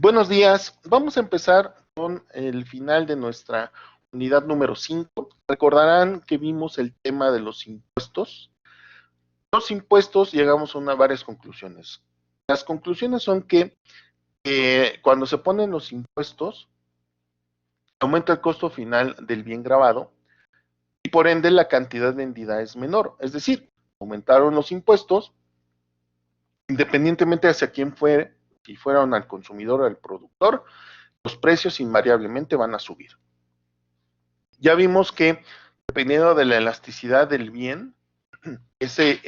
Buenos días, vamos a empezar con el final de nuestra unidad número 5. Recordarán que vimos el tema de los impuestos. Los impuestos llegamos a varias conclusiones. Las conclusiones son que cuando se ponen los impuestos, aumenta el costo final del bien grabado y por ende la cantidad vendida es menor. Es decir, aumentaron los impuestos, independientemente hacia quién fuere, si fueron al consumidor o al productor, los precios invariablemente van a subir. Ya vimos que dependiendo de la elasticidad del bien, ese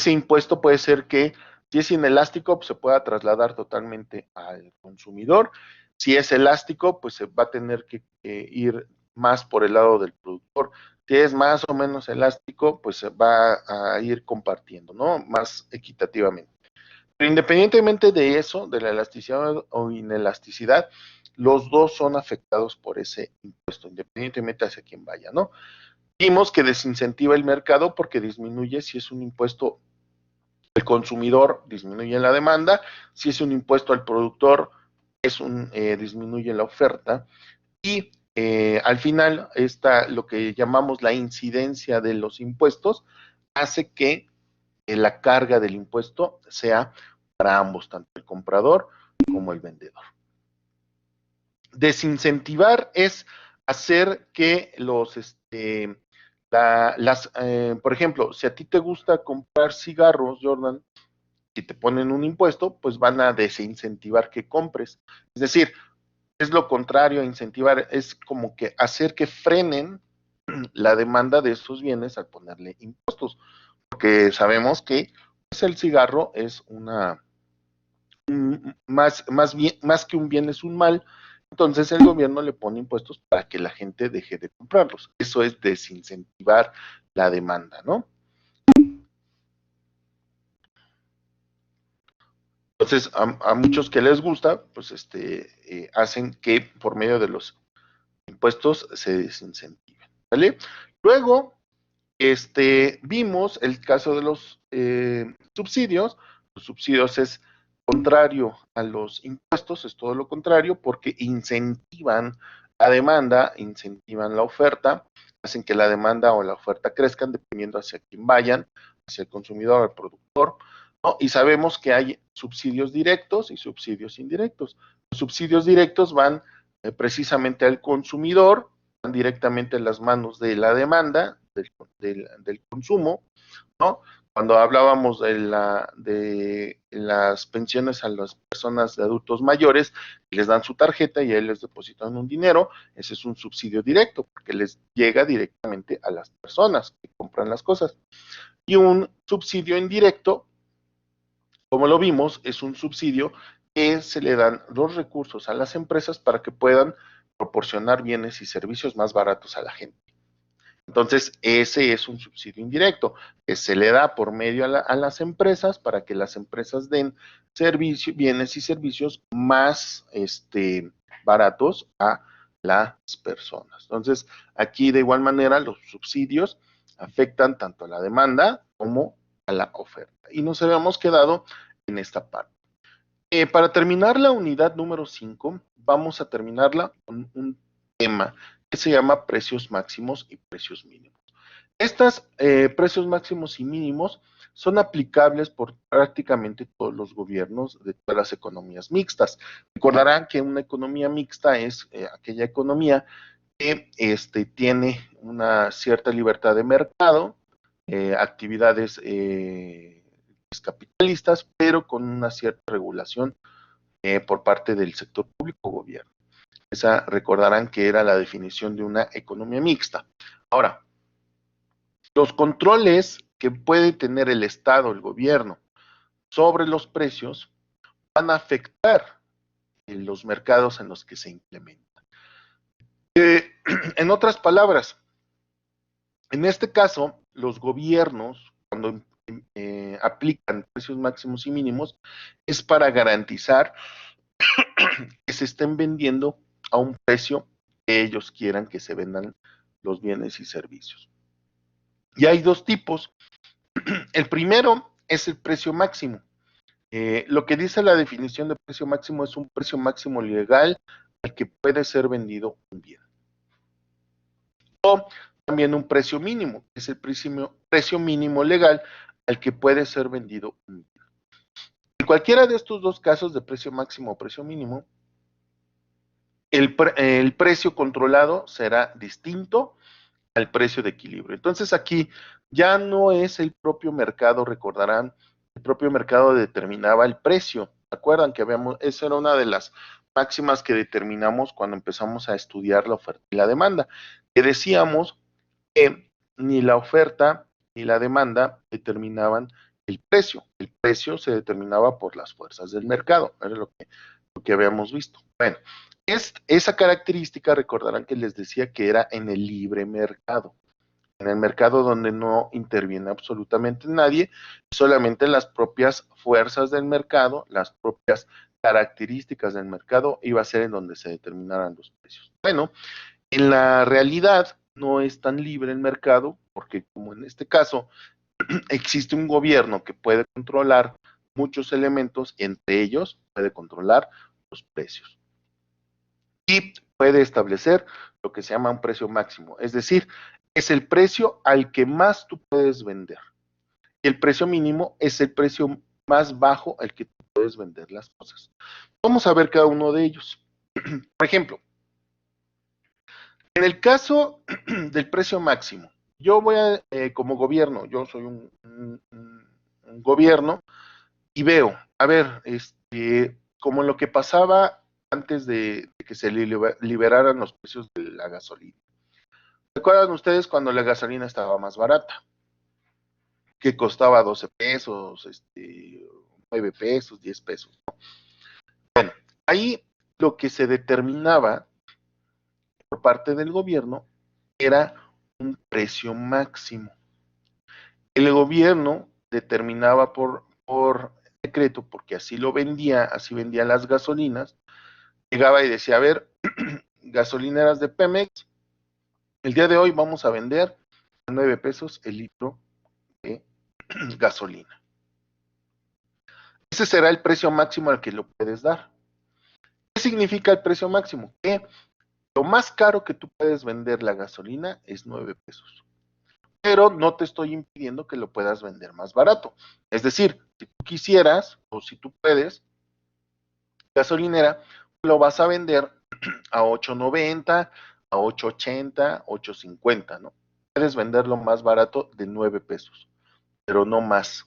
impuesto puede ser que si es inelástico, pues se pueda trasladar totalmente al consumidor. Si es elástico, pues se va a tener que ir más por el lado del productor. Si es más o menos elástico, pues se va a ir compartiendo, ¿no? Más equitativamente. Pero independientemente de eso, de la elasticidad o inelasticidad, los dos son afectados por ese impuesto, independientemente hacia quién vaya, ¿no? Vimos que desincentiva el mercado porque disminuye si es un impuesto al consumidor, disminuye la demanda, si es un impuesto al productor, disminuye la oferta y al final lo que llamamos la incidencia de los impuestos hace que la carga del impuesto sea para ambos, tanto el comprador como el vendedor. Desincentivar es hacer que por ejemplo, si a ti te gusta comprar cigarros, Jordan, y te ponen un impuesto, pues van a desincentivar que compres. Es decir, es lo contrario a incentivar, es como que hacer que frenen la demanda de esos bienes al ponerle impuestos, porque sabemos que pues, el cigarro es más que un bien es un mal, entonces el gobierno le pone impuestos para que la gente deje de comprarlos. Eso es desincentivar la demanda, ¿no? Entonces, a muchos que les gusta, pues hacen que por medio de los impuestos se desincentiven, ¿vale? Luego, vimos el caso de los subsidios. Los subsidios es contrario a los impuestos, es todo lo contrario, porque incentivan la demanda, incentivan la oferta, hacen que la demanda o la oferta crezcan dependiendo hacia quién vayan, hacia el consumidor, al productor, ¿no? Y sabemos que hay subsidios directos y subsidios indirectos. Los subsidios directos van precisamente al consumidor, van directamente en las manos de la demanda, del consumo, ¿no? Cuando hablábamos de las pensiones a las personas de adultos mayores, les dan su tarjeta y ahí les depositan un dinero, ese es un subsidio directo, porque les llega directamente a las personas que compran las cosas. Y un subsidio indirecto, como lo vimos, es un subsidio que se le dan los recursos a las empresas para que puedan proporcionar bienes y servicios más baratos a la gente. Entonces, ese es un subsidio indirecto que se le da por medio a las empresas para que las empresas den bienes y servicios más baratos a las personas. Entonces, aquí de igual manera los subsidios afectan tanto a la demanda como a la oferta. Y nos habíamos quedado en esta parte. Para terminar la unidad número 5, vamos a terminarla con un tema que se llama precios máximos y precios mínimos. Estos precios máximos y mínimos son aplicables por prácticamente todos los gobiernos de todas las economías mixtas. Recordarán que una economía mixta es aquella economía que tiene una cierta libertad de mercado, actividades capitalistas, pero con una cierta regulación por parte del sector público o gobierno. Esa recordarán que era la definición de una economía mixta. Ahora, los controles que puede tener el Estado, el gobierno, sobre los precios van a afectar los mercados en los que se implementan. En otras palabras, en este caso, los gobiernos, cuando aplican precios máximos y mínimos, es para garantizar que se estén vendiendo a un precio que ellos quieran que se vendan los bienes y servicios. Y hay dos tipos. El primero es el precio máximo. Lo que dice la definición de precio máximo es un precio máximo legal al que puede ser vendido un bien. O también un precio mínimo, que es el precio mínimo legal al que puede ser vendido un bien. En cualquiera de estos dos casos de precio máximo o precio mínimo, el precio controlado será distinto al precio de equilibrio. Entonces aquí ya no es el propio mercado, recordarán, el propio mercado determinaba el precio. ¿Se acuerdan que esa era una de las máximas que determinamos cuando empezamos a estudiar la oferta y la demanda? Que decíamos que ni la oferta ni la demanda determinaban el precio. El precio se determinaba por las fuerzas del mercado, era lo que habíamos visto. Bueno, esa característica recordarán que les decía que era en el libre mercado, en el mercado donde no interviene absolutamente nadie, solamente las propias fuerzas del mercado, las propias características del mercado iba a ser en donde se determinaran los precios. Bueno, en la realidad no es tan libre el mercado, porque como en este caso existe un gobierno que puede controlar muchos elementos, entre ellos puede controlar los precios y puede establecer lo que se llama un precio máximo, es decir, es el precio al que más tú puedes vender. Y el precio mínimo es el precio más bajo al que tú puedes vender las cosas. Vamos a ver cada uno de ellos. Por ejemplo, en el caso del precio máximo, yo voy a, como gobierno, yo soy un gobierno y veo, a ver, como lo que pasaba antes de que se liberaran los precios de la gasolina. ¿Recuerdan ustedes cuando la gasolina estaba más barata? Que costaba 12 pesos, 9 pesos, 10 pesos. Bueno, ahí lo que se determinaba por parte del gobierno era un precio máximo. El gobierno determinaba por decreto, porque así lo vendía, así vendían las gasolinas, llegaba y decía, a ver, gasolineras de Pemex, el día de hoy vamos a vender a 9 pesos el litro de gasolina. Ese será el precio máximo al que lo puedes dar. ¿Qué significa el precio máximo? Que lo más caro que tú puedes vender la gasolina es 9 pesos. Pero no te estoy impidiendo que lo puedas vender más barato. Es decir, si tú quisieras o si tú puedes, gasolinera, lo vas a vender a 8.90, a 8.80, 8.50, ¿no? Puedes venderlo más barato de 9 pesos, pero no más,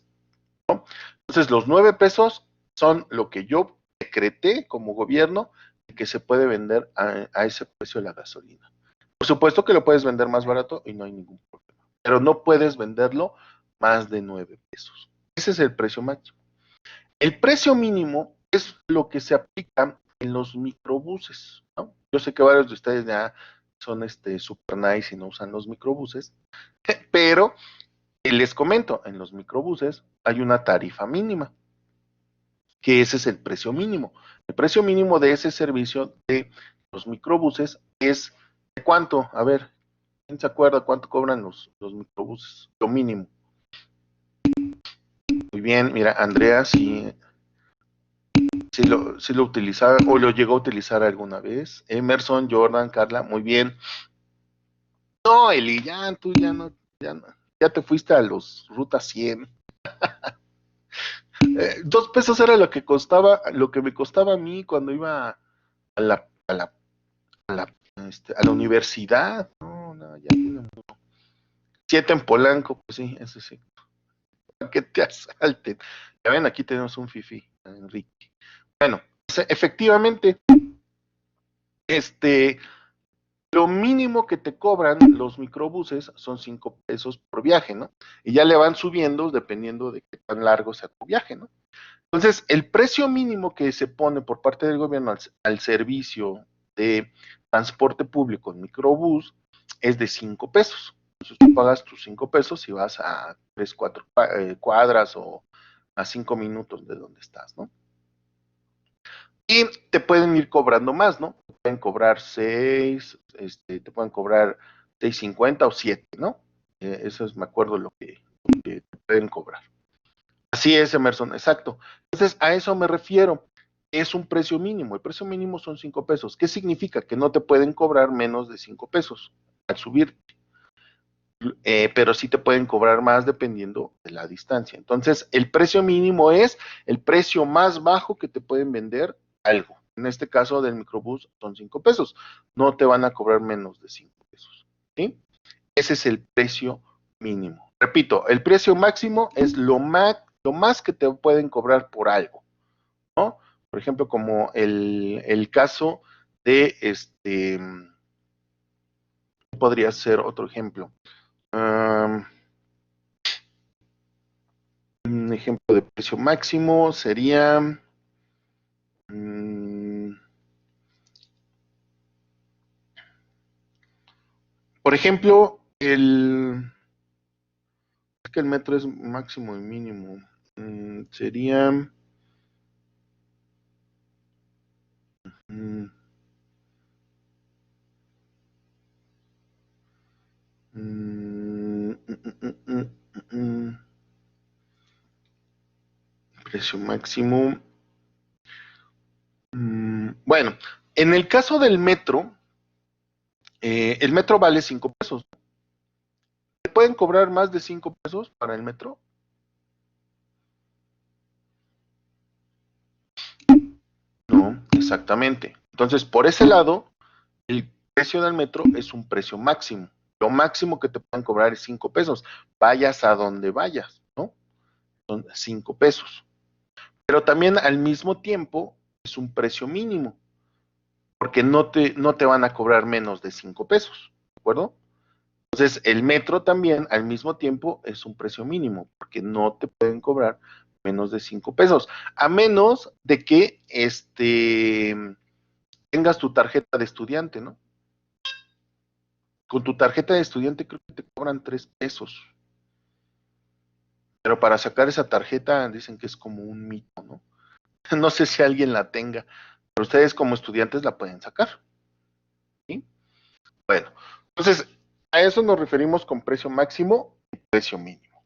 ¿no? Entonces, los 9 pesos son lo que yo decreté como gobierno que se puede vender a ese precio la gasolina. Por supuesto que lo puedes vender más barato y no hay ningún problema, pero no puedes venderlo más de 9 pesos. Ese es el precio máximo. El precio mínimo es lo que se aplica en los microbuses, ¿no? Yo sé que varios de ustedes ya son super nice y no usan los microbuses, pero les comento, en los microbuses hay una tarifa mínima, que ese es el precio mínimo. El precio mínimo de ese servicio de los microbuses es ¿de cuánto? A ver, ¿quién se acuerda cuánto cobran los microbuses? Lo mínimo. Muy bien, mira, Andrea sí lo utilizaba o lo llegó a utilizar alguna vez. Emerson, Jordan, Carla, muy bien. No, Eli, ya tú ya no, ya te fuiste a los Ruta 100. 2 pesos era lo que costaba, lo que me costaba a mí cuando iba a la, a la, a la, a la universidad. No, no, ya tiene mucho. 7 en Polanco, pues sí, eso sí. Para que te asalten. Ya ven, aquí tenemos un fifi, Enrique. Bueno, efectivamente, lo mínimo que te cobran los microbuses son 5 pesos por viaje, ¿no? Y ya le van subiendo dependiendo de qué tan largo sea tu viaje, ¿no? Entonces, el precio mínimo que se pone por parte del gobierno al servicio de transporte público en microbús es de 5 pesos. Entonces, tú pagas tus 5 pesos y vas a 3, 4 cuadras o a 5 minutos de donde estás, ¿no? Y te pueden ir cobrando más, ¿no? Te pueden cobrar 6, te pueden cobrar 6.50 o 7, ¿no? Eso es, me acuerdo lo que te pueden cobrar. Así es, Emerson, exacto. Entonces, a eso me refiero. Es un precio mínimo. El precio mínimo son 5 pesos. ¿Qué significa? Que no te pueden cobrar menos de 5 pesos al subir, pero sí te pueden cobrar más dependiendo de la distancia. Entonces, el precio mínimo es el precio más bajo que te pueden vender algo. En este caso del microbús son 5 pesos. No te van a cobrar menos de 5 pesos. ¿Sí? Ese es el precio mínimo. Repito, el precio máximo es lo más que te pueden cobrar por algo, ¿no? Por ejemplo, como el caso de podría ser otro ejemplo. Um, un ejemplo de precio máximo sería, por ejemplo, es que el metro es máximo y mínimo. Sería, mm, mm, precio máximo. Bueno, en el caso del metro, el metro vale 5 pesos. ¿Te pueden cobrar más de 5 pesos para el metro? No, exactamente. Entonces, por ese lado, el precio del metro es un precio máximo. Lo máximo que te pueden cobrar es 5 pesos. Vayas a donde vayas, ¿no? Son 5 pesos. Pero también al mismo tiempo es un precio mínimo, porque no te van a cobrar menos de 5 pesos, ¿de acuerdo? Entonces, el metro también al mismo tiempo es un precio mínimo, porque no te pueden cobrar menos de 5 pesos, a menos de que tengas tu tarjeta de estudiante, ¿no? Con tu tarjeta de estudiante creo que te cobran 3 pesos, pero para sacar esa tarjeta dicen que es como un mito, ¿no? No sé si alguien la tenga, pero ustedes como estudiantes la pueden sacar, ¿sí? Bueno, entonces a eso nos referimos con precio máximo y precio mínimo.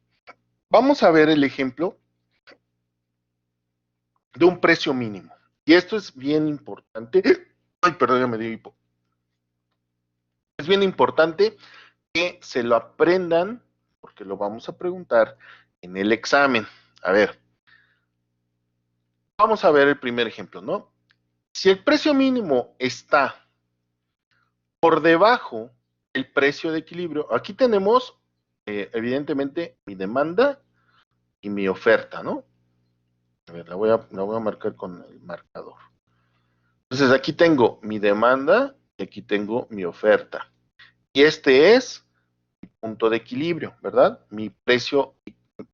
Vamos a ver el ejemplo de un precio mínimo. Y esto es bien importante. Ay, perdón, ya me dio hipo. Es bien importante que se lo aprendan, porque lo vamos a preguntar en el examen. A ver, vamos a ver el primer ejemplo, ¿no? Si el precio mínimo está por debajo del precio de equilibrio, aquí tenemos, evidentemente, mi demanda y mi oferta, ¿no? A ver, la voy a marcar con el marcador. Entonces, aquí tengo mi demanda y aquí tengo mi oferta. Y este es mi punto de equilibrio, ¿verdad? Mi precio,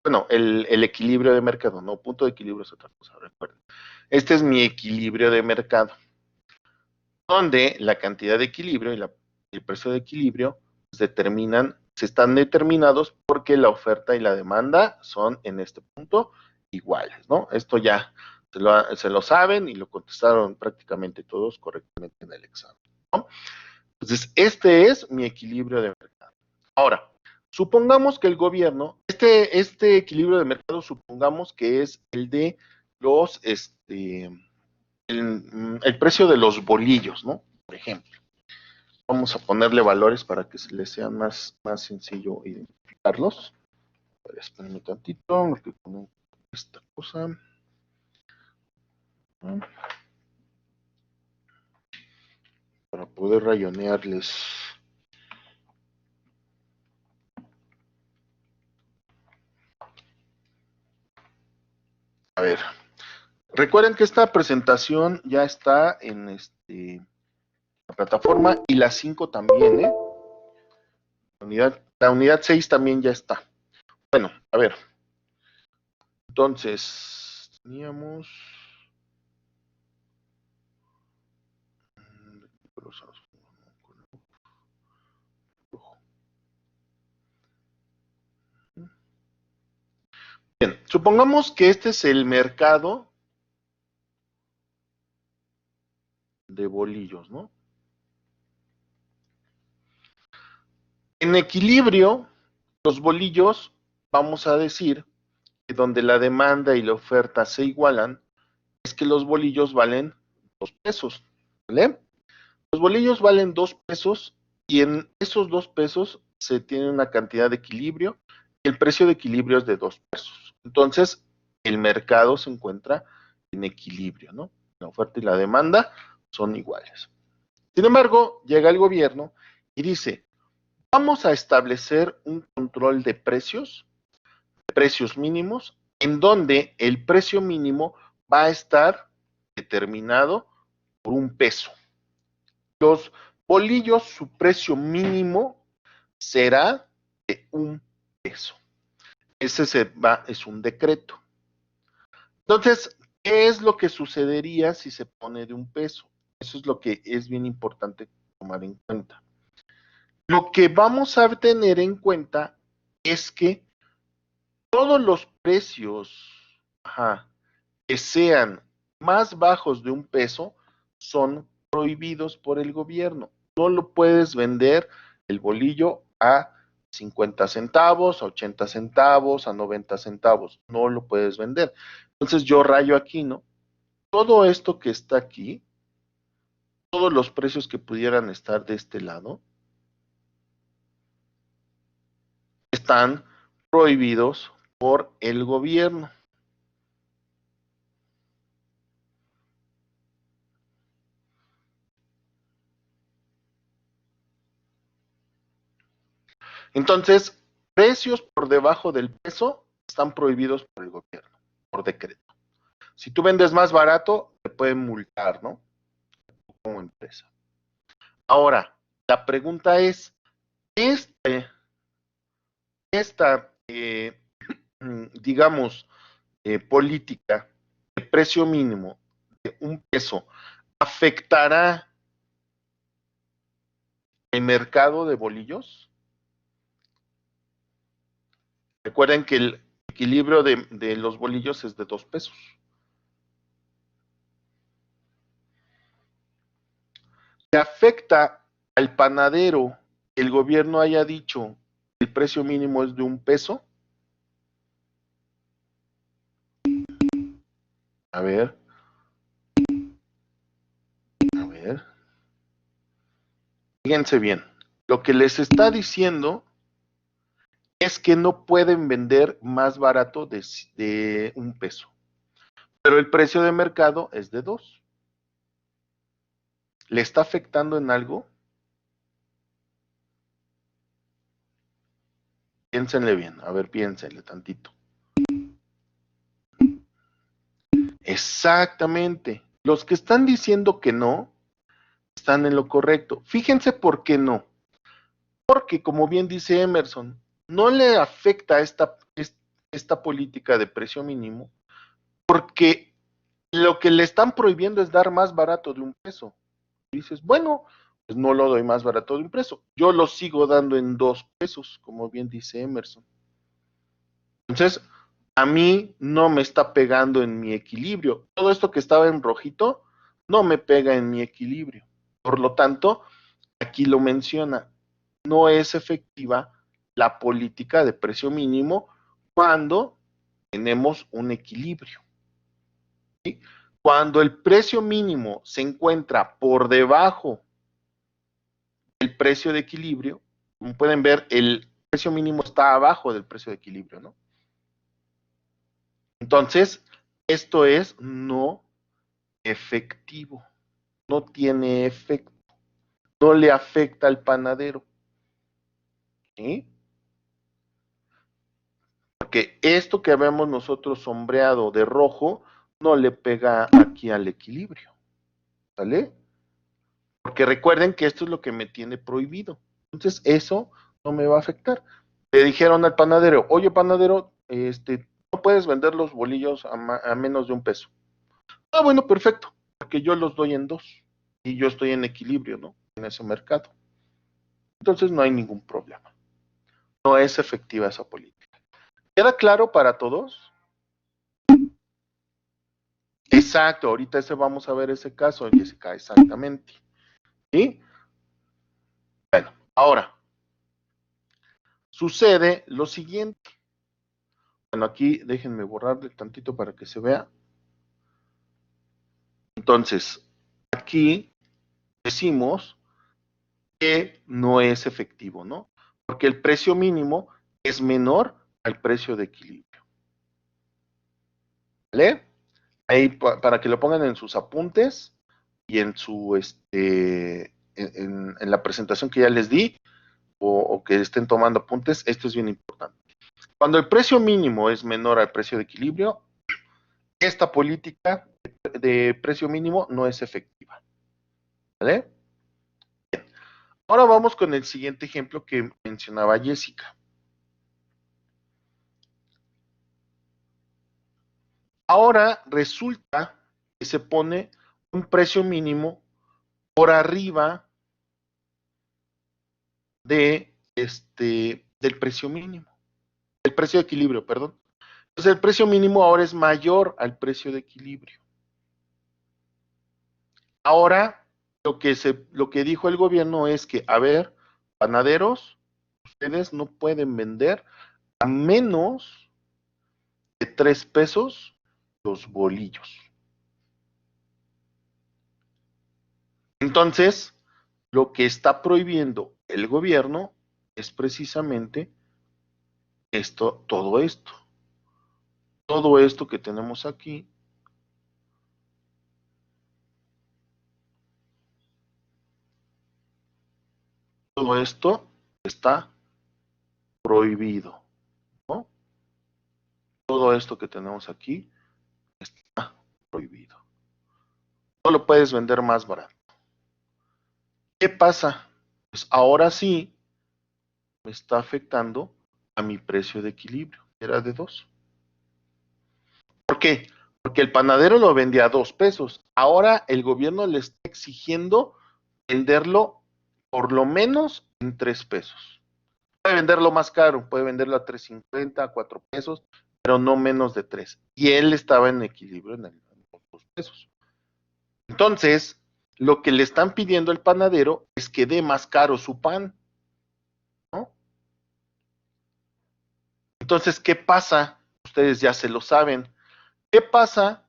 bueno, el equilibrio de mercado, no, punto de equilibrio es otra cosa, recuerden. Este es mi equilibrio de mercado, donde la cantidad de equilibrio y el precio de equilibrio se están determinados porque la oferta y la demanda son en este punto iguales, ¿no? Esto ya se lo saben y lo contestaron prácticamente todos correctamente en el examen, ¿no? Entonces, este es mi equilibrio de mercado. Ahora, supongamos que el gobierno, este equilibrio de mercado, supongamos que es el de el precio de los bolillos, ¿no? Por ejemplo. Vamos a ponerle valores para que se les sea más sencillo identificarlos. A ver, espérenme tantito, porque con esta cosa. ¿No? Para poder rayonearles. A ver, recuerden que esta presentación ya está en la plataforma y la 5 también, ¿eh? La unidad 6 también ya está. Bueno, a ver. Entonces, teníamos. Bien, supongamos que este es el mercado de bolillos, ¿no? En equilibrio, los bolillos, vamos a decir donde la demanda y la oferta se igualan, es que los bolillos valen 2 pesos, ¿vale? Los bolillos valen 2 pesos y en esos 2 pesos se tiene una cantidad de equilibrio y el precio de equilibrio es de 2 pesos. Entonces, el mercado se encuentra en equilibrio, ¿no? La oferta y la demanda son iguales. Sin embargo, llega el gobierno y dice, vamos a establecer un control de precios mínimos, en donde el precio mínimo va a estar determinado por 1 peso. Los bolillos, su precio mínimo será de 1 peso. Ese es un decreto. Entonces, ¿qué es lo que sucedería si se pone de 1 peso? Eso es lo que es bien importante tomar en cuenta. Lo que vamos a tener en cuenta es que todos los precios que sean más bajos de 1 peso son prohibidos por el gobierno. No lo puedes vender el bolillo a 50 centavos, a 80 centavos, a 90 centavos. No lo puedes vender. Entonces yo rayo aquí, ¿no? Todo esto que está aquí, todos los precios que pudieran estar de este lado, están prohibidos por el gobierno. Entonces, precios por debajo del peso están prohibidos por el gobierno, por decreto. Si tú vendes más barato, te pueden multar, ¿no? Como empresa. Ahora, la pregunta es, esta, digamos, política de precio mínimo de 1 peso, ¿afectará el mercado de bolillos? Recuerden que el equilibrio de los bolillos es de 2 pesos. ¿Le afecta al panadero que el gobierno haya dicho que el precio mínimo es de 1 peso? A ver. Fíjense bien. Lo que les está diciendo es que no pueden vender más barato de 1 peso. Pero el precio de mercado es de 2. ¿Le está afectando en algo? Piénsenle bien. A ver, piénsenle tantito. Exactamente. Los que están diciendo que no, están en lo correcto. Fíjense por qué no. Porque, como bien dice Emerson, no le afecta esta política de precio mínimo, porque lo que le están prohibiendo es dar más barato de 1 peso. Y dices, bueno, pues no lo doy más barato de 1 peso. Yo lo sigo dando en 2 pesos, como bien dice Emerson. Entonces, a mí no me está pegando en mi equilibrio. Todo esto que estaba en rojito no me pega en mi equilibrio. Por lo tanto, aquí lo menciona, no es efectiva la política de precio mínimo cuando tenemos un equilibrio. ¿Sí? Cuando el precio mínimo se encuentra por debajo del precio de equilibrio, como pueden ver, el precio mínimo está abajo del precio de equilibrio, ¿no? Entonces, esto es no efectivo, no tiene efecto, no le afecta al panadero, ¿sí? Porque esto que vemos nosotros sombreado de rojo no le pega aquí al equilibrio, ¿sale? Porque recuerden que esto es lo que me tiene prohibido. Entonces, eso no me va a afectar. Le dijeron al panadero, oye panadero, no puedes vender los bolillos a menos de 1 peso. Ah, bueno, perfecto, porque yo los doy en 2 y yo estoy en equilibrio, ¿no? En ese mercado. Entonces no hay ningún problema. No es efectiva esa política. ¿Queda claro para todos? Exacto, ahorita vamos a ver ese caso, Jessica, exactamente. ¿Sí? Bueno, ahora, sucede lo siguiente. Bueno, aquí déjenme borrarle tantito para que se vea. Entonces, aquí decimos que no es efectivo, ¿no? Porque el precio mínimo es menor al precio de equilibrio. ¿Vale? Ahí para que lo pongan en sus apuntes y en su en la presentación que ya les di o que estén tomando apuntes, esto es bien importante. Cuando el precio mínimo es menor al precio de equilibrio, esta política de precio mínimo no es efectiva. ¿Vale? Ahora vamos con el siguiente ejemplo que mencionaba Jessica. Ahora resulta que se pone un precio mínimo por arriba de del precio mínimo, el precio de equilibrio, perdón. Entonces el precio mínimo ahora es mayor al precio de equilibrio. Ahora lo que dijo el gobierno es que, a ver, panaderos, ustedes no pueden vender a menos de 3 pesos los bolillos. Entonces, lo que está prohibiendo el gobierno es precisamente esto, todo esto que tenemos aquí. Todo esto está prohibido, ¿no? Todo esto que tenemos aquí está prohibido. No lo puedes vender más barato. ¿Qué pasa? Pues ahora sí me está afectando a mi precio de equilibrio, era de 2. ¿Por qué? Porque el panadero lo vendía a 2 pesos. Ahora el gobierno le está exigiendo venderlo por lo menos en 3 pesos. Puede venderlo más caro, puede venderlo a 3.50, a 4 pesos, pero no menos de 3. Y él estaba en equilibrio en los 2 pesos. Entonces, lo que le están pidiendo al panadero es que dé más caro su pan, ¿no? Entonces, ¿qué pasa? Ustedes ya se lo saben. ¿Qué pasa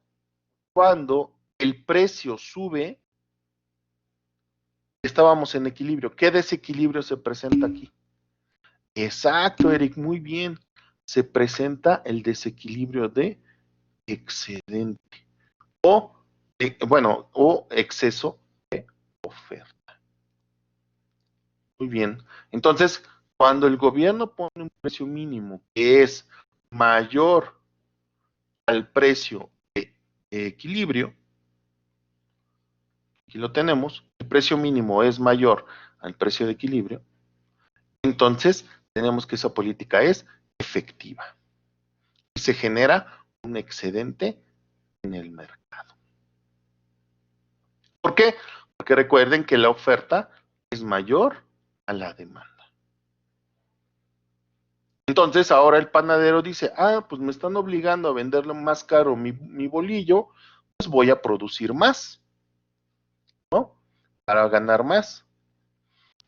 cuando el precio sube? Estábamos en equilibrio. ¿Qué desequilibrio se presenta aquí? Exacto, Eric, muy bien. Se presenta el desequilibrio de excedente o, bueno, o exceso de oferta. Muy bien. Entonces, cuando el gobierno pone un precio mínimo que es mayor al precio de equilibrio, aquí lo tenemos, el precio mínimo es mayor al precio de equilibrio, entonces tenemos que esa política es efectiva y se genera un excedente en el mercado. ¿Por qué? Porque recuerden que la oferta es mayor a la demanda. Entonces ahora el panadero dice, pues me están obligando a venderlo más caro mi bolillo, pues voy a producir más, ¿no? Para ganar más.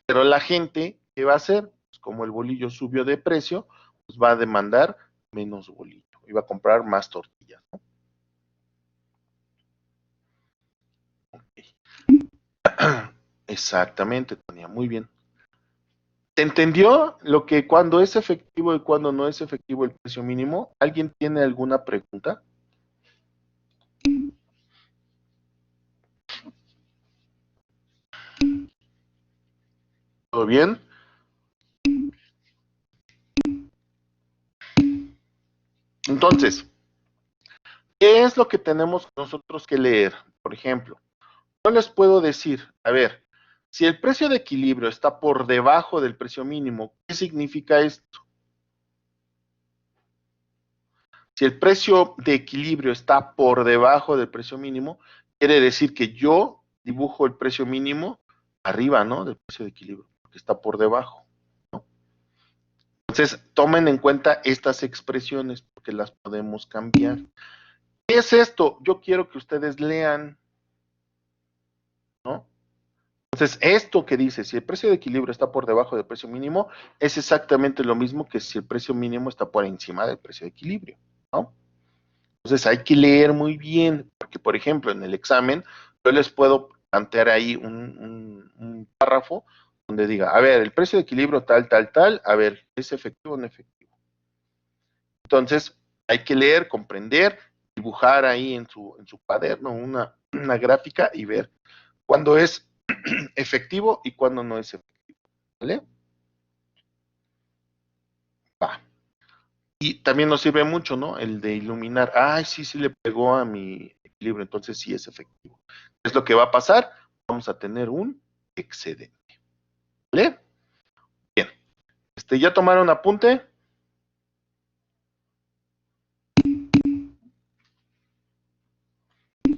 Pero la gente, ¿qué va a hacer? Pues como el bolillo subió de precio, pues va a demandar menos bolillo y va a comprar más tortillas, ¿no? Exactamente, Tania, muy bien. ¿Se entendió lo que cuando es efectivo y cuando no es efectivo el precio mínimo? ¿Alguien tiene alguna pregunta? ¿Todo bien? Entonces, ¿qué es lo que tenemos nosotros que leer? Por ejemplo, yo les puedo decir, a ver, si el precio de equilibrio está por debajo del precio mínimo, ¿qué significa esto? Si el precio de equilibrio está por debajo del precio mínimo, quiere decir que yo dibujo el precio mínimo arriba, ¿no? Del precio de equilibrio, porque está por debajo, ¿no? Entonces, tomen en cuenta estas expresiones porque las podemos cambiar. ¿Qué es esto? Yo quiero que ustedes lean, ¿no? Entonces, esto que dice, si el precio de equilibrio está por debajo del precio mínimo, es exactamente lo mismo que si el precio mínimo está por encima del precio de equilibrio, ¿no? Entonces, hay que leer muy bien, porque, por ejemplo, en el examen, yo les puedo plantear ahí un párrafo donde diga, a ver, el precio de equilibrio tal, tal, tal, a ver, ¿es efectivo o no efectivo? Entonces, hay que leer, comprender, dibujar ahí en su cuaderno una gráfica y ver cuándo es efectivo y cuándo no es efectivo, ¿vale? Va. Y también nos sirve mucho, ¿no? El de iluminar, ay, sí, sí le pegó a mi equilibrio, entonces sí es efectivo. ¿Qué es lo que va a pasar? Vamos a tener un excedente, ¿vale? Bien, ¿ya tomaron apunte?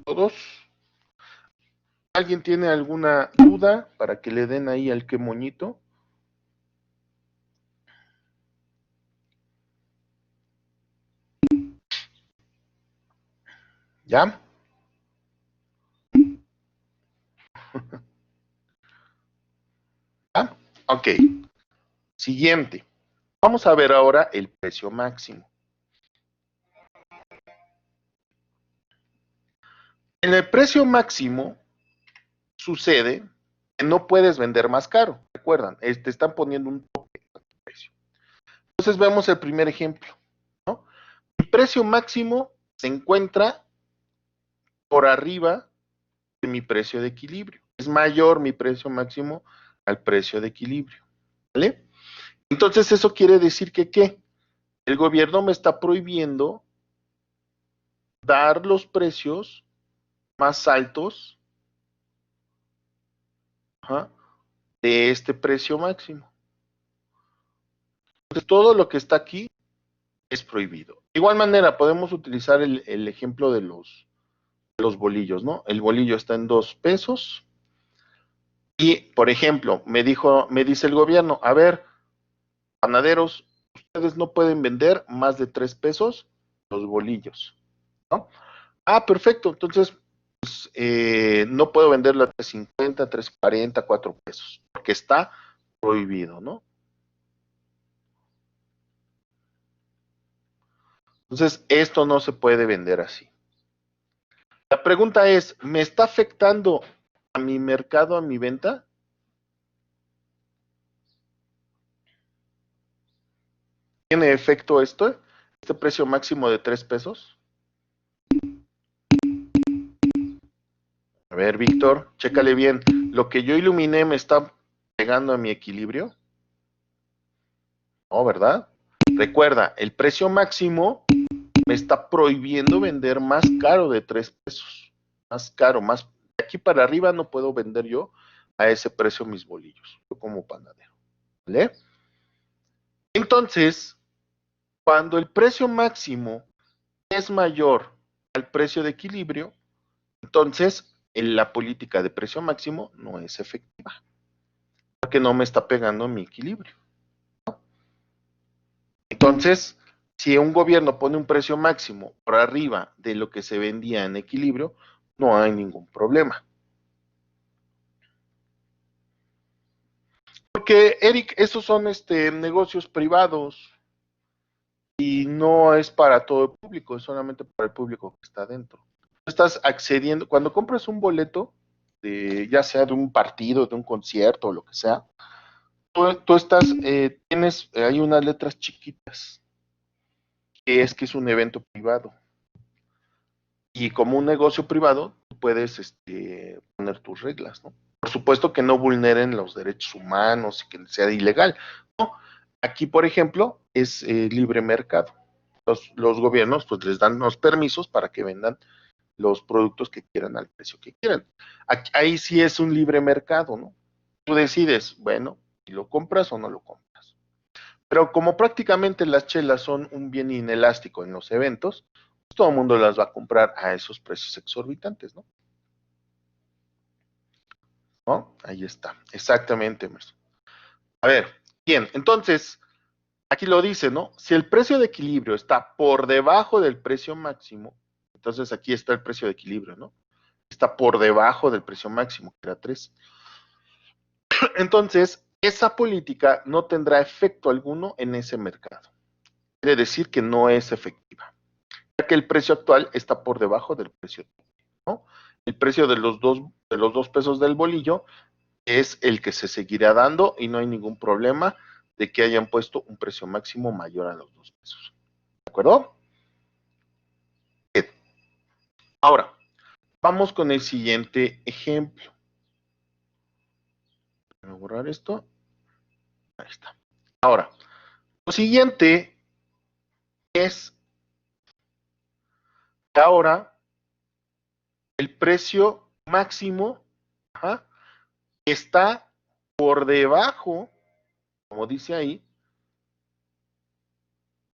¿Todos? ¿Alguien tiene alguna duda para que le den ahí al qué moñito? ¿Ya? ¿Ah? Ok. Siguiente. Vamos a ver ahora el precio máximo. En el precio máximo sucede que no puedes vender más caro. Recuerdan, te están poniendo un tope a tu precio. Entonces vemos el primer ejemplo, ¿no? Mi precio máximo se encuentra por arriba de mi precio de equilibrio. Es mayor mi precio máximo al precio de equilibrio, ¿vale? Entonces eso quiere decir que ¿qué? El gobierno me está prohibiendo dar los precios más altos, ajá, de este precio máximo. Entonces todo lo que está aquí es prohibido. De igual manera, podemos utilizar el ejemplo de los bolillos, ¿no? El bolillo está en 2 pesos y, por ejemplo, me dice el gobierno, a ver, panaderos, ustedes no pueden vender más de 3 pesos los bolillos, ¿no? Ah, perfecto, entonces no puedo venderlo a 3.50, 3.40, 4 pesos, porque está prohibido, ¿no? Entonces, esto no se puede vender así. La pregunta es, ¿me está afectando a mi mercado, a mi venta? ¿Tiene efecto esto? ¿Este precio máximo de 3 pesos? A ver, Víctor, chécale bien. ¿Lo que yo iluminé me está pegando a mi equilibrio? No, ¿verdad? Recuerda, el precio máximo me está prohibiendo vender más caro de 3 pesos. Más caro, más. De aquí para arriba no puedo vender yo a ese precio mis bolillos. Yo como panadero. ¿Vale? Entonces, cuando el precio máximo es mayor al precio de equilibrio, entonces la política de precio máximo no es efectiva, porque no me está pegando mi equilibrio. Entonces, si un gobierno pone un precio máximo por arriba de lo que se vendía en equilibrio, no hay ningún problema. Porque, Eric, esos son negocios privados y no es para todo el público, es solamente para el público que está dentro. Estás accediendo, cuando compras un boleto, ya sea de un partido, de un concierto o lo que sea, tú estás, hay unas letras chiquitas, que es un evento privado. Y como un negocio privado, tú puedes poner tus reglas, ¿no? Por supuesto que no vulneren los derechos humanos y que sea ilegal, ¿no? Aquí, por ejemplo, es libre mercado. Los gobiernos pues les dan los permisos para que vendan los productos que quieran al precio que quieran. Ahí sí es un libre mercado, ¿no? Tú decides, bueno, si lo compras o no lo compras. Pero como prácticamente las chelas son un bien inelástico en los eventos, pues todo el mundo las va a comprar a esos precios exorbitantes, ¿no? ¿No? Ahí está, exactamente, Emerson. A ver, bien, entonces, aquí lo dice, ¿no? Si el precio de equilibrio está por debajo del precio máximo, entonces aquí está el precio de equilibrio, ¿no? Está por debajo del precio máximo, que era 3. Entonces, esa política no tendrá efecto alguno en ese mercado. Quiere decir que no es efectiva, ya que el precio actual está por debajo del precio, ¿no? El precio de los dos pesos del bolillo es el que se seguirá dando y no hay ningún problema de que hayan puesto un precio máximo mayor a los 2 pesos. ¿De acuerdo? Bien. Ahora, vamos con el siguiente ejemplo. Voy a borrar esto. Ahí está. Ahora, lo siguiente es que ahora el precio máximo, ajá, está por debajo, como dice ahí,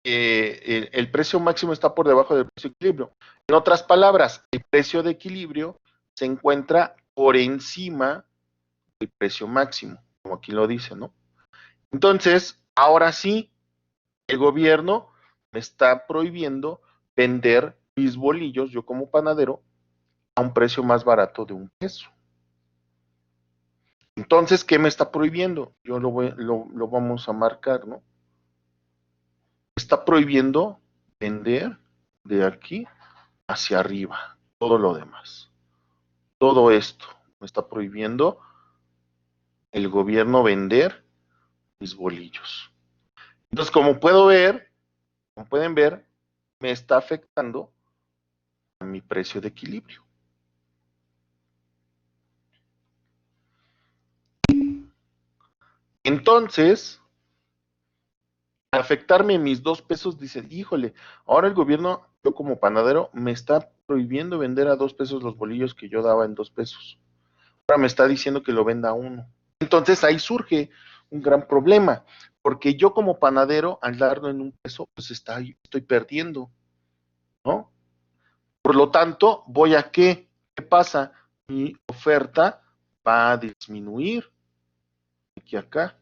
el precio máximo está por debajo del precio de equilibrio. En otras palabras, el precio de equilibrio se encuentra por encima del precio máximo, como aquí lo dice, ¿no? Entonces, ahora sí, el gobierno me está prohibiendo vender mis bolillos, yo como panadero, a un precio más barato de 1 peso. Entonces, ¿qué me está prohibiendo? Yo lo vamos a marcar, ¿no? Está prohibiendo vender de aquí hacia arriba, todo lo demás. Todo esto me está prohibiendo el gobierno vender mis bolillos. Entonces, como pueden ver, me está afectando a mi precio de equilibrio. Entonces, al afectarme mis 2 pesos, dice, híjole, ahora el gobierno, yo como panadero, me está prohibiendo vender a 2 pesos los bolillos que yo daba en 2 pesos. Ahora me está diciendo que lo venda a 1. Entonces ahí surge un gran problema, porque yo como panadero, al darlo en 1 peso, pues estoy perdiendo, ¿no? Por lo tanto, voy a ¿qué? ¿Qué pasa? Mi oferta va a disminuir aquí acá.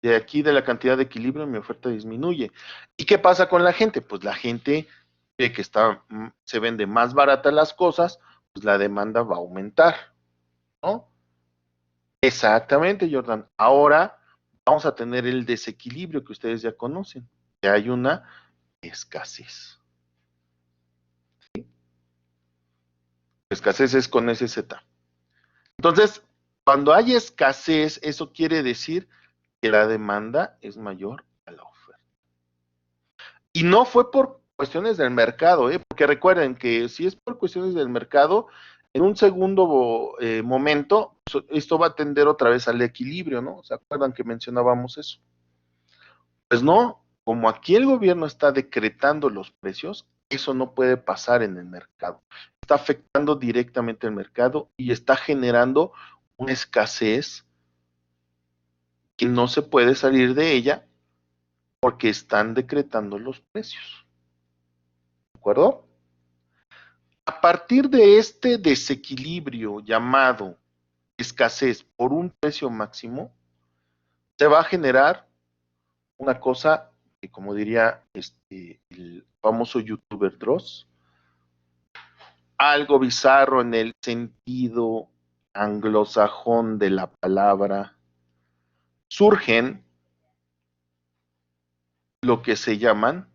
De aquí de la cantidad de equilibrio mi oferta disminuye. ¿Y qué pasa con la gente? Pues la gente ve que se vende más barata las cosas, pues la demanda va a aumentar, ¿no? Exactamente, Jordan. Ahora vamos a tener el desequilibrio que ustedes ya conocen, que hay una escasez. ¿Sí? Escasez es con SZ. Entonces, cuando hay escasez, eso quiere decir que la demanda es mayor a la oferta. Y no fue por cuestiones del mercado, porque recuerden que si es por cuestiones del mercado, en un segundo momento, esto va a tender otra vez al equilibrio, ¿no? ¿Se acuerdan que mencionábamos eso? Pues no, como aquí el gobierno está decretando los precios, eso no puede pasar en el mercado. Está afectando directamente el mercado y está generando una escasez que no se puede salir de ella porque están decretando los precios. ¿De acuerdo? A partir de este desequilibrio llamado escasez por un precio máximo, se va a generar una cosa que, como diría el famoso youtuber Dross, algo bizarro en el sentido anglosajón de la palabra, surgen lo que se llaman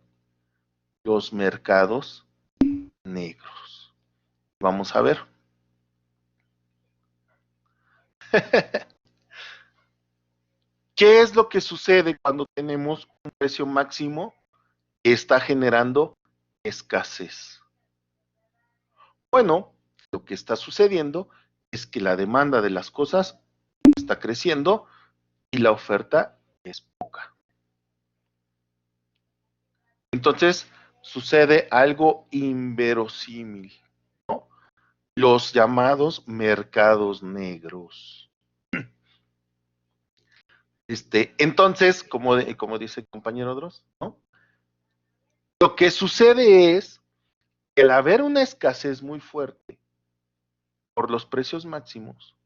los mercados negros. Vamos a ver. ¿Qué es lo que sucede cuando tenemos un precio máximo que está generando escasez? Bueno, lo que está sucediendo es que la demanda de las cosas está creciendo y la oferta es poca. Entonces, sucede algo inverosímil, ¿no? Los llamados mercados negros. Entonces, como dice el compañero Dross, ¿no? Lo que sucede es que al haber una escasez muy fuerte por los precios máximos,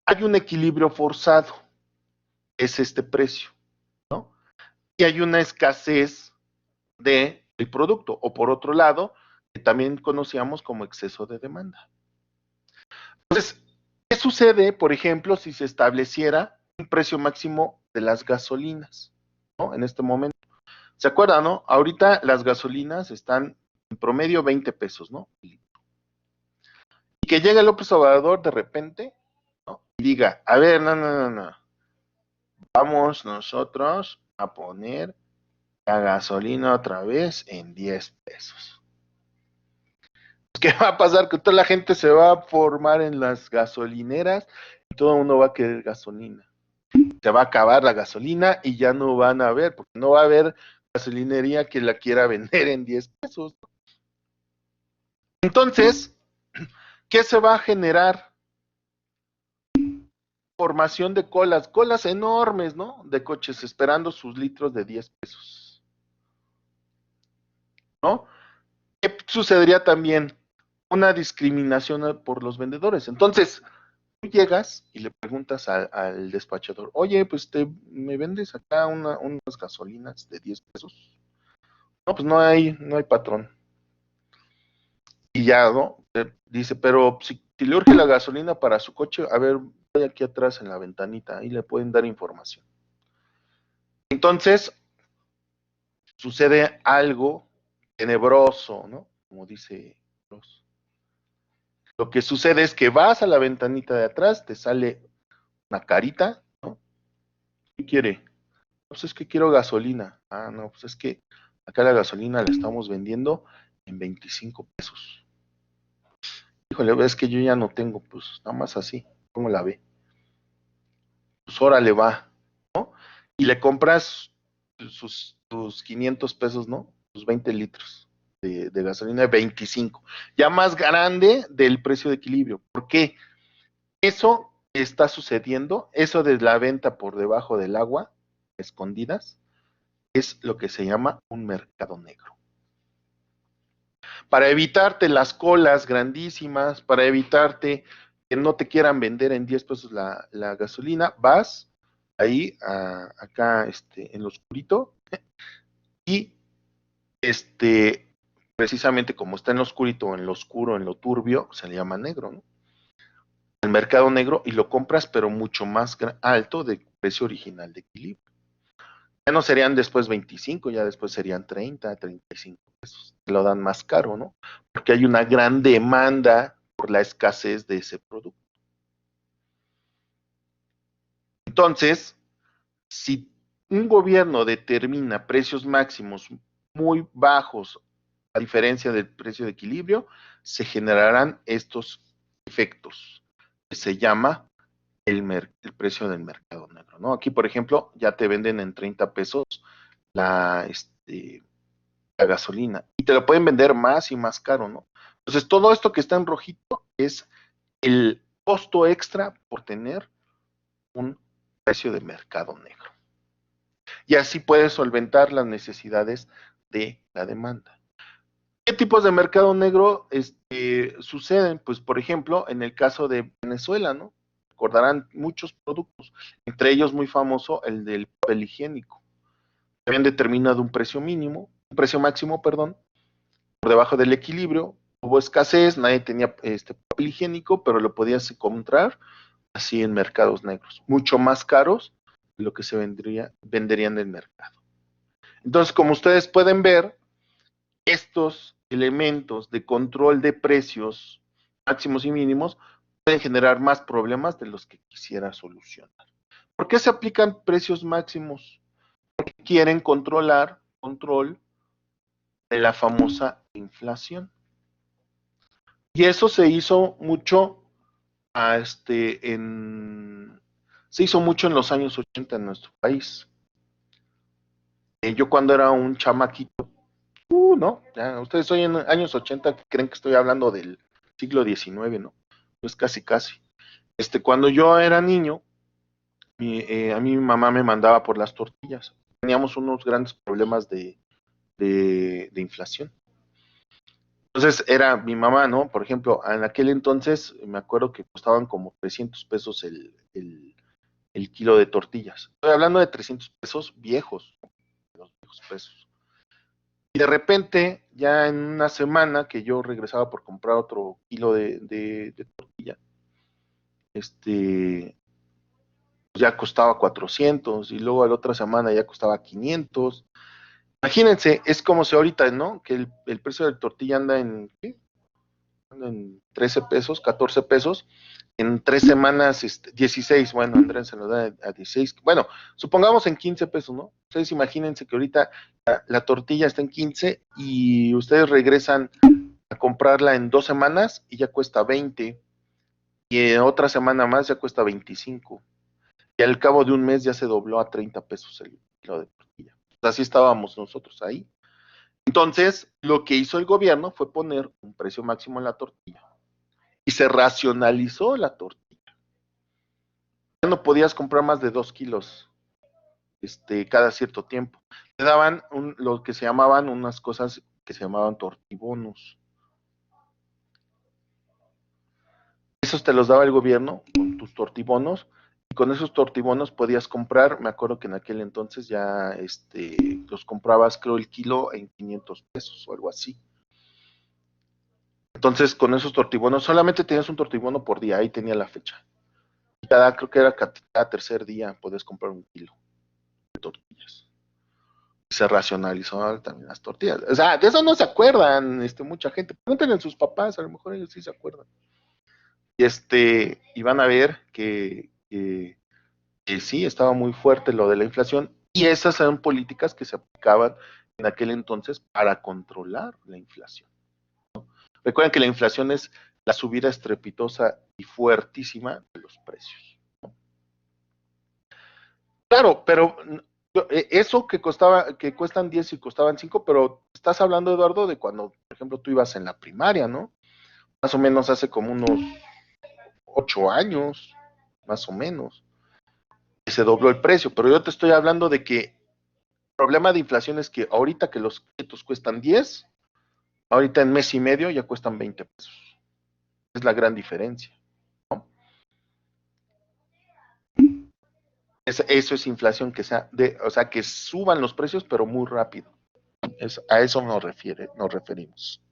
hay un equilibrio forzado, es este precio, ¿no? Y hay una escasez del producto, o por otro lado, que también conocíamos como exceso de demanda. Entonces, ¿qué sucede, por ejemplo, si se estableciera un precio máximo de las gasolinas, ¿no? En este momento. ¿Se acuerdan, no? Ahorita las gasolinas están en promedio 20 pesos, ¿no? Y que llegue López Obrador de repente, ¿no? Y diga, a ver, no. Vamos nosotros a poner la gasolina otra vez en 10 pesos. ¿Qué va a pasar? Que toda la gente se va a formar en las gasolineras y todo el mundo va a querer gasolina. Se va a acabar la gasolina y ya no van a ver, porque no va a haber gasolinería que la quiera vender en 10 pesos. Entonces, ¿qué se va a generar? Formación de colas enormes, ¿no? De coches esperando sus litros de 10 pesos, ¿no? ¿Qué sucedería también? Una discriminación por los vendedores. Entonces, tú llegas y le preguntas al despachador, oye, pues me vendes acá unas gasolinas de 10 pesos. No, pues no hay patrón. Y ya, ¿no? Dice, pero si le urge la gasolina para su coche, a ver, voy aquí atrás en la ventanita, ahí le pueden dar información. Entonces, sucede algo tenebroso, ¿no? Como dice Ross. Lo que sucede es que vas a la ventanita de atrás, te sale una carita, ¿no? ¿Qué quiere? Pues es que quiero gasolina. Ah, no, pues es que acá la gasolina la estamos vendiendo en 25 pesos. Híjole, ves que yo ya no tengo, pues nada más así, ¿cómo la ve? Pues órale va, ¿no? Y le compras tus 500 pesos, ¿no? Tus 20 litros de gasolina de 25, ya más grande del precio de equilibrio. ¿Por qué? Eso está sucediendo, eso de la venta por debajo del agua, escondidas, es lo que se llama un mercado negro. Para evitarte las colas grandísimas, para evitarte que no te quieran vender en 10 pesos la gasolina, vas ahí acá en lo oscurito y precisamente como está en lo oscurito, en lo oscuro, en lo turbio, se le llama negro, ¿no? El mercado negro y lo compras pero mucho más alto del precio original de equilibrio. Ya no serían después 25, ya después serían 30, 35 pesos. Te lo dan más caro, ¿no? Porque hay una gran demanda por la escasez de ese producto. Entonces, si un gobierno determina precios máximos muy bajos a diferencia del precio de equilibrio, se generarán estos efectos que se llama el precio del mercado negro, ¿no? Aquí, por ejemplo, ya te venden en 30 pesos la, la gasolina y te lo pueden vender más y más caro, ¿no? Entonces, todo esto que está en rojito es el costo extra por tener un precio de mercado negro. Y así puedes solventar las necesidades de la demanda. ¿Qué tipos de mercado negro suceden? Pues, por ejemplo, en el caso de Venezuela, ¿no? Recordarán muchos productos, entre ellos muy famoso el del papel higiénico. Habían determinado un precio mínimo, un precio máximo, perdón, por debajo del equilibrio. Hubo escasez, nadie tenía papel higiénico, pero lo podías encontrar así en mercados negros, mucho más caros de lo que se venderían en el mercado. Entonces, como ustedes pueden ver, estos elementos de control de precios máximos y mínimos pueden generar más problemas de los que quisiera solucionar. ¿Por qué se aplican precios máximos? Porque quieren control de la famosa inflación. Y eso se hizo mucho se hizo mucho en los años 80 en nuestro país. Yo cuando era un chamaquito, ¿no? Ya, ustedes hoy en años 80 creen que estoy hablando del siglo XIX, ¿no? Pues casi. Cuando yo era niño, a mí mi mamá me mandaba por las tortillas. Teníamos unos grandes problemas de inflación. Entonces era mi mamá, ¿no? Por ejemplo, en aquel entonces me acuerdo que costaban como 300 pesos el kilo de tortillas. Estoy hablando de 300 pesos viejos, ¿no? Los viejos pesos. Y de repente, ya en una semana que yo regresaba por comprar otro kilo de tortilla, ya costaba 400 y luego a la otra semana ya costaba 500. Imagínense, es como si ahorita, ¿no? Que el precio de la tortilla anda en, ¿qué? Anda en 13 pesos, 14 pesos. En 3 semanas, 16, bueno, Andrés se lo da a 16. Bueno, supongamos en 15 pesos, ¿no? Ustedes imagínense que ahorita la tortilla está en 15 y ustedes regresan a comprarla en 2 semanas y ya cuesta 20. Y en otra semana más ya cuesta 25. Y al cabo de un mes ya se dobló a 30 pesos el kilo de tortilla. Así estábamos nosotros ahí. Entonces, lo que hizo el gobierno fue poner un precio máximo en la tortilla y se racionalizó la tortilla. Ya no podías comprar más de 2 kilos cada cierto tiempo. Te daban lo que se llamaban unas cosas que se llamaban tortibonos. Esos te los daba el gobierno con tus tortibonos y con esos tortibonos podías comprar, me acuerdo que en aquel entonces ya los comprabas creo el kilo en 500 pesos o algo así. Entonces con esos tortibonos solamente tenías un tortibono por día, ahí tenía la fecha. Creo que era cada tercer día podías comprar un kilo de tortillas. Se racionalizó también las tortillas. O sea, de eso no se acuerdan mucha gente. Pregúntenle a sus papás, a lo mejor ellos sí se acuerdan. Y van a ver que sí, estaba muy fuerte lo de la inflación y esas eran políticas que se aplicaban en aquel entonces para controlar la inflación. Recuerden que la inflación es la subida estrepitosa y fuertísima de los precios. Claro, pero eso que cuestan 10 y costaban 5, pero estás hablando, Eduardo, de cuando, por ejemplo, tú ibas en la primaria, ¿no? Más o menos hace como unos 8 años, más o menos, que se dobló el precio, pero yo te estoy hablando de que el problema de inflación es que ahorita que los créditos cuestan 10, ahorita en mes y medio ya cuestan 20 pesos. Es la gran diferencia, ¿no? Eso es inflación o sea, que suban los precios, pero muy rápido. A eso nos referimos.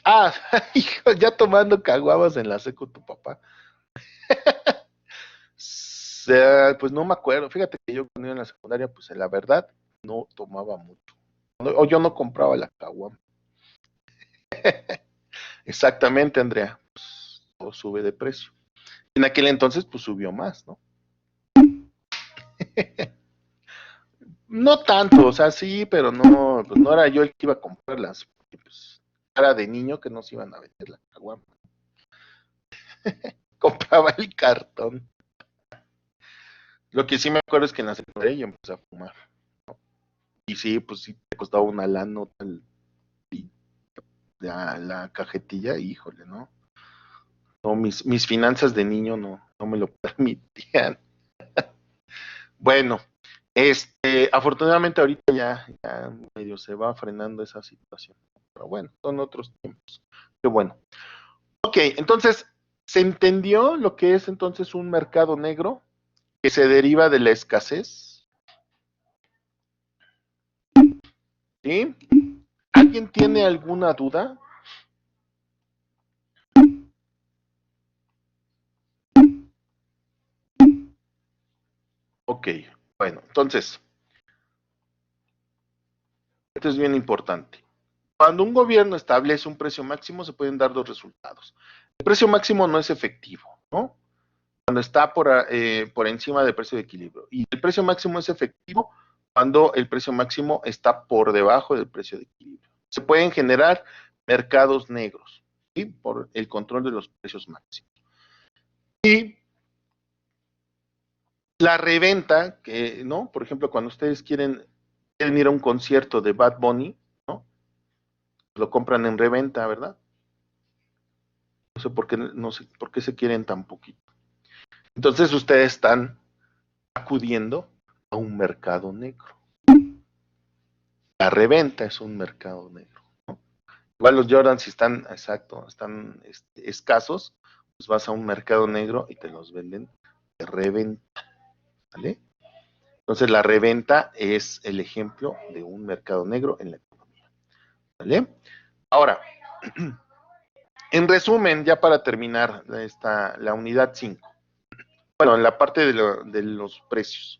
Ah, hijo, ya tomando caguabas en la seco tu papá. Pues no me acuerdo. Fíjate que yo cuando iba en la secundaria, pues la verdad, no tomaba mucho. O yo no compraba la caguama. Exactamente, Andrea. Pues, todo sube de precio. En aquel entonces, pues subió más, ¿no? No tanto, o sea, sí, pero no, pues no era yo el que iba a comprarlas. Porque, pues, era de niño que no se iban a vender la caguama. Compraba el cartón. Lo que sí me acuerdo es que en la secundaria yo empecé a fumar. Y sí, pues sí, te costaba una lana la cajetilla, híjole, ¿no? No, mis finanzas de niño no me lo permitían. Bueno, afortunadamente ahorita ya medio se va frenando esa situación. Pero bueno, son otros tiempos. Qué bueno. Ok, entonces, ¿se entendió lo que es entonces un mercado negro que se deriva de la escasez? ¿Sí? ¿Alguien tiene alguna duda? Ok, bueno, entonces, esto es bien importante. Cuando un gobierno establece un precio máximo, se pueden dar dos resultados. El precio máximo no es efectivo, ¿no? Cuando está por encima del precio de equilibrio. Y el precio máximo es efectivo cuando el precio máximo está por debajo del precio de equilibrio. Se pueden generar mercados negros, ¿sí? Por el control de los precios máximos. Y la reventa, ¿no? Por ejemplo, cuando ustedes quieren ir a un concierto de Bad Bunny, ¿no? Lo compran en reventa, ¿verdad? No sé por qué se quieren tan poquito. Entonces ustedes están acudiendo a un mercado negro. La reventa es un mercado negro, ¿no? Igual los Jordan, si están, exacto, están escasos, pues vas a un mercado negro y te los venden de reventa, ¿vale? Entonces la reventa es el ejemplo de un mercado negro en la economía, ¿vale? Ahora, En resumen, ya para terminar la unidad 5, bueno, en la parte de los precios.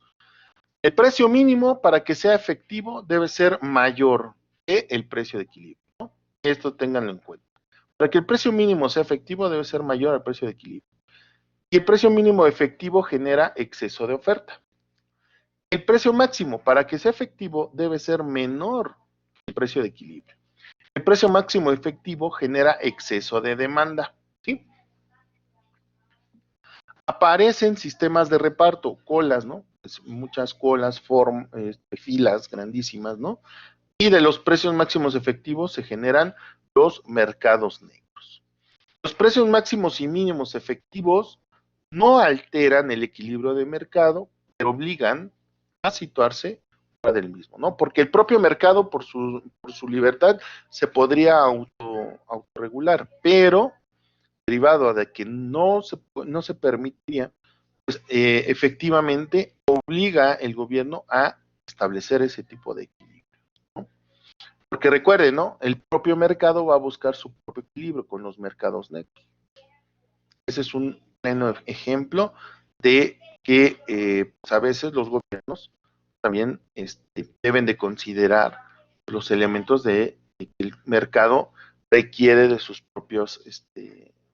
El precio mínimo para que sea efectivo debe ser mayor que el precio de equilibrio, ¿no? Esto ténganlo en cuenta. Para que el precio mínimo sea efectivo debe ser mayor al precio de equilibrio. Y el precio mínimo efectivo genera exceso de oferta. El precio máximo para que sea efectivo debe ser menor que el precio de equilibrio. El precio máximo efectivo genera exceso de demanda, ¿sí? Aparecen sistemas de reparto, colas, ¿no? Pues muchas colas, filas grandísimas, ¿no? Y de los precios máximos efectivos se generan los mercados negros. Los precios máximos y mínimos efectivos no alteran el equilibrio de mercado, pero obligan a situarse fuera del mismo, ¿no? Porque el propio mercado, por su libertad, se podría autorregular, pero derivado de que no se permitía, pues efectivamente obliga el gobierno a establecer ese tipo de equilibrio, ¿no? Porque recuerden, ¿no? El propio mercado va a buscar su propio equilibrio con los mercados negros. Ese es un pleno ejemplo de que pues a veces los gobiernos también deben de considerar los elementos de que el mercado requiere de sus propios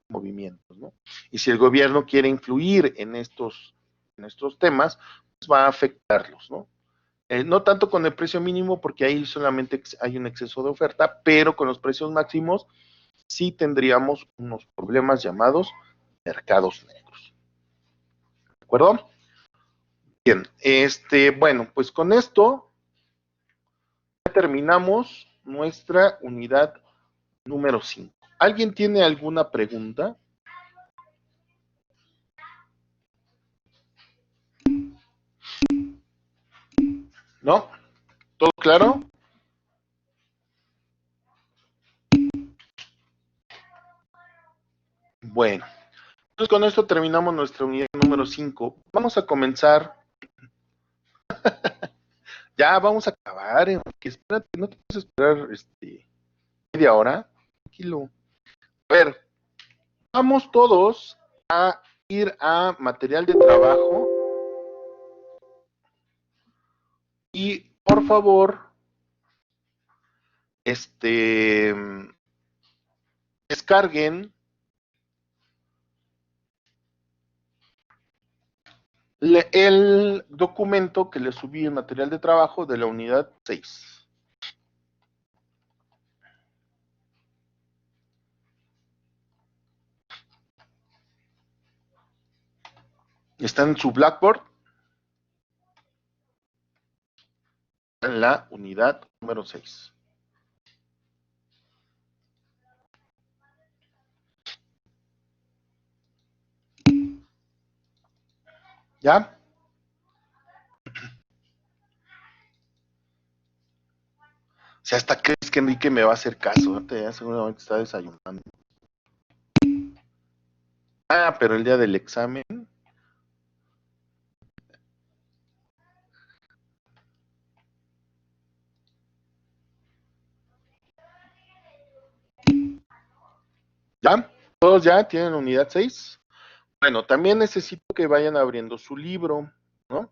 movimientos, ¿no? Y si el gobierno quiere influir en estos temas, pues va a afectarlos, ¿no? No tanto con el precio mínimo, porque ahí solamente hay un exceso de oferta, pero con los precios máximos sí tendríamos unos problemas llamados mercados negros. ¿De acuerdo? Bien, bueno, pues con esto ya terminamos nuestra unidad número 5. ¿Alguien tiene alguna pregunta? ¿No? ¿Todo claro? Bueno, entonces con esto terminamos nuestra unidad número 5. Vamos a comenzar. Ya vamos a acabar, que espérate, no te puedes esperar media hora. Tranquilo. A ver, vamos todos a ir a material de trabajo y por favor, descarguen el documento que le subí en material de trabajo de la unidad 6. Está en su Blackboard, en la unidad número 6. ¿Ya? O sea, hasta crees que Enrique me va a hacer caso. Ya seguramente está desayunando. Ah, pero el día del examen. ¿Ya? ¿Todos ya tienen unidad 6? Bueno, también necesito que vayan abriendo su libro, ¿no?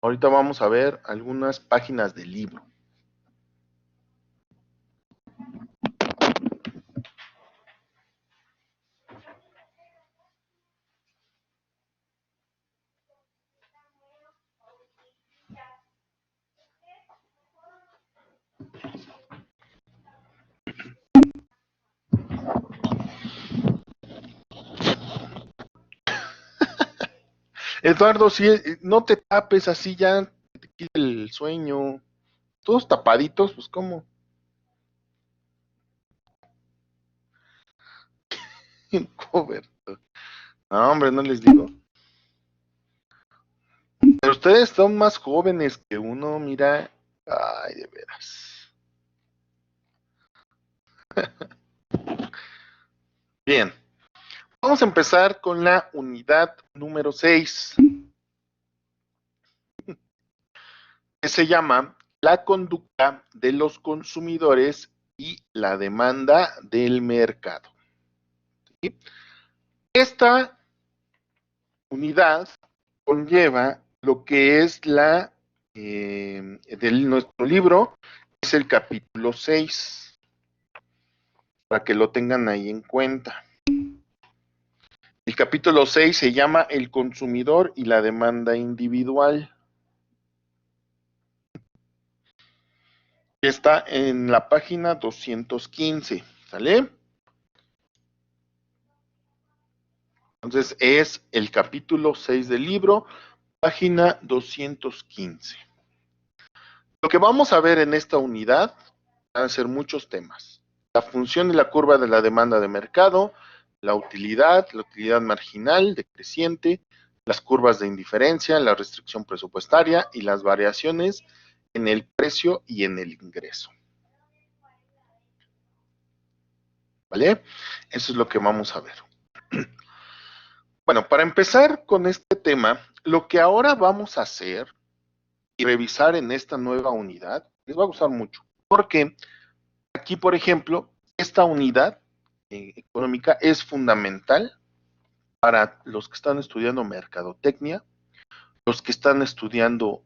Ahorita vamos a ver algunas páginas del libro. Eduardo, si no te tapes así ya, te quita el sueño. Todos tapaditos, pues ¿cómo? Cover. No, hombre, no les digo. Pero ustedes son más jóvenes que uno, mira. Ay, de veras. Bien, vamos a empezar con la unidad número 6, que se llama La conducta de los consumidores y la demanda del mercado. ¿Sí? Esta unidad conlleva lo que es de nuestro libro, es el capítulo 6, para que lo tengan ahí en cuenta. El capítulo 6 se llama El consumidor y la demanda individual. Está en la página 215, ¿sale? Entonces es el capítulo 6 del libro, página 215. Lo que vamos a ver en esta unidad van a ser muchos temas. La función y la curva de la demanda de mercado, la utilidad marginal decreciente, las curvas de indiferencia, la restricción presupuestaria y las variaciones en el precio y en el ingreso. ¿Vale? Eso es lo que vamos a ver. Bueno, para empezar con este tema, lo que ahora vamos a hacer y revisar en esta nueva unidad, les va a gustar mucho, porque aquí, por ejemplo, esta unidad económica es fundamental para los que están estudiando mercadotecnia, los que están estudiando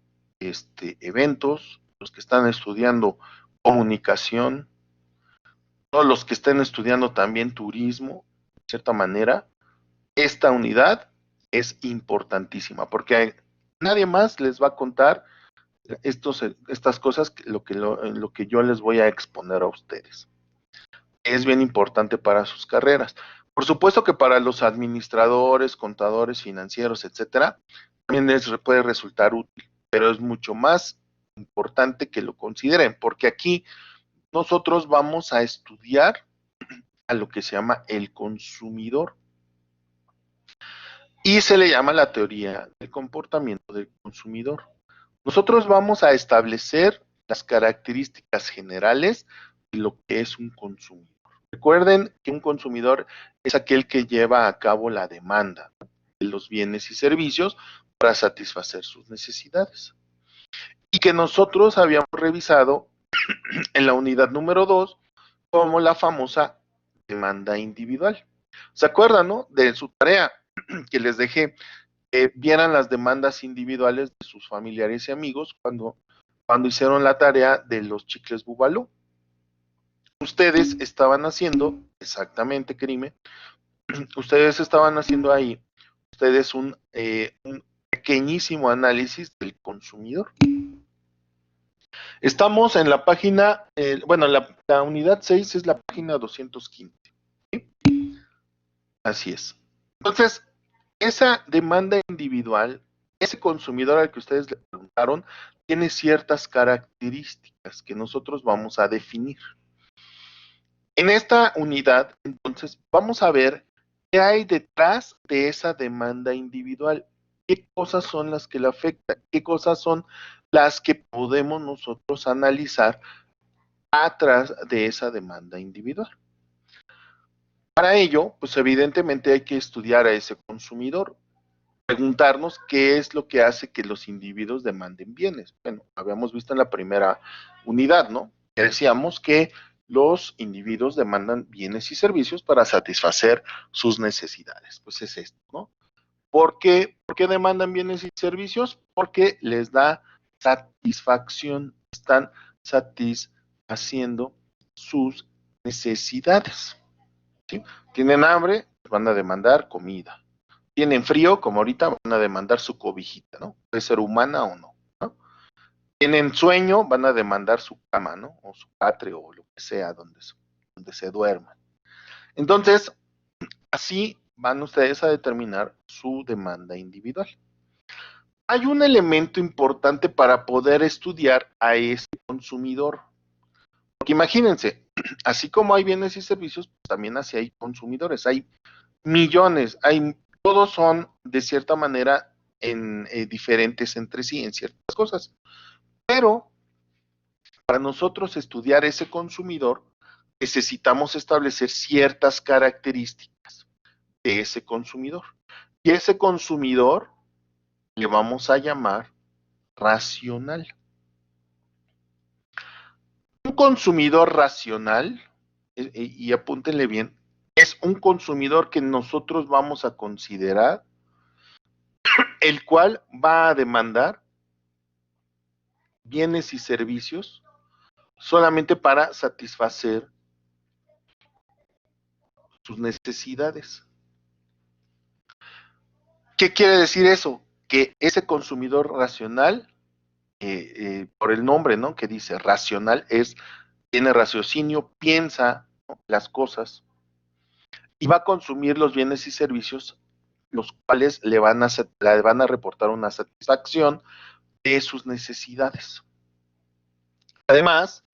eventos, los que están estudiando comunicación, todos los que estén estudiando también turismo, de cierta manera. Esta unidad es importantísima porque nadie más les va a contar estas cosas, lo que yo les voy a exponer a ustedes. Es bien importante para sus carreras. Por supuesto que para los administradores, contadores, financieros, etcétera, también puede resultar útil, pero es mucho más importante que lo consideren, porque aquí nosotros vamos a estudiar a lo que se llama el consumidor. Y se le llama la teoría del comportamiento del consumidor. Nosotros vamos a establecer las características generales de lo que es un consumidor. Recuerden que un consumidor es aquel que lleva a cabo la demanda de los bienes y servicios para satisfacer sus necesidades. Y que nosotros habíamos revisado en la unidad número 2 como la famosa demanda individual. ¿Se acuerdan, no? De su tarea que les dejé, vieran las demandas individuales de sus familiares y amigos cuando hicieron la tarea de los chicles Bubalú. Ustedes estaban haciendo, exactamente, Crime, ustedes estaban haciendo ahí, ustedes un pequeñísimo análisis del consumidor. Estamos en la página, bueno, la unidad 6 es la página 215. ¿Sí? Así es. Entonces, esa demanda individual, ese consumidor al que ustedes le preguntaron, tiene ciertas características que nosotros vamos a definir. En esta unidad, entonces, vamos a ver qué hay detrás de esa demanda individual, qué cosas son las que le afectan, qué cosas son las que podemos nosotros analizar atrás de esa demanda individual. Para ello, pues evidentemente hay que estudiar a ese consumidor, preguntarnos qué es lo que hace que los individuos demanden bienes. Bueno, habíamos visto en la primera unidad, ¿no? Que decíamos que los individuos demandan bienes y servicios para satisfacer sus necesidades. Pues es esto, ¿no? ¿Por qué demandan bienes y servicios? Porque les da satisfacción, están satisfaciendo sus necesidades. ¿Sí? Tienen hambre, van a demandar comida. Tienen frío, como ahorita, van a demandar su cobijita, ¿no? Puede ser humana o no, ¿no? Tienen sueño, van a demandar su cama, ¿no? O su patio, o lo que sea, donde se duerman. Entonces, así van ustedes a determinar su demanda individual. Hay un elemento importante para poder estudiar a ese consumidor. Porque imagínense, así como hay bienes y servicios, pues también así hay consumidores, hay millones, todos son de cierta manera diferentes entre sí en ciertas cosas. Pero para nosotros estudiar ese consumidor, necesitamos establecer ciertas características de ese consumidor. Y ese consumidor le vamos a llamar racional. Un consumidor racional, y apúntenle bien, es un consumidor que nosotros vamos a considerar, el cual va a demandar bienes y servicios solamente para satisfacer sus necesidades. ¿Qué quiere decir eso? Que ese consumidor racional, por el nombre, ¿no? Que dice racional, tiene raciocinio, piensa, ¿no?, las cosas, y va a consumir los bienes y servicios, los cuales le van a reportar una satisfacción de sus necesidades. Además,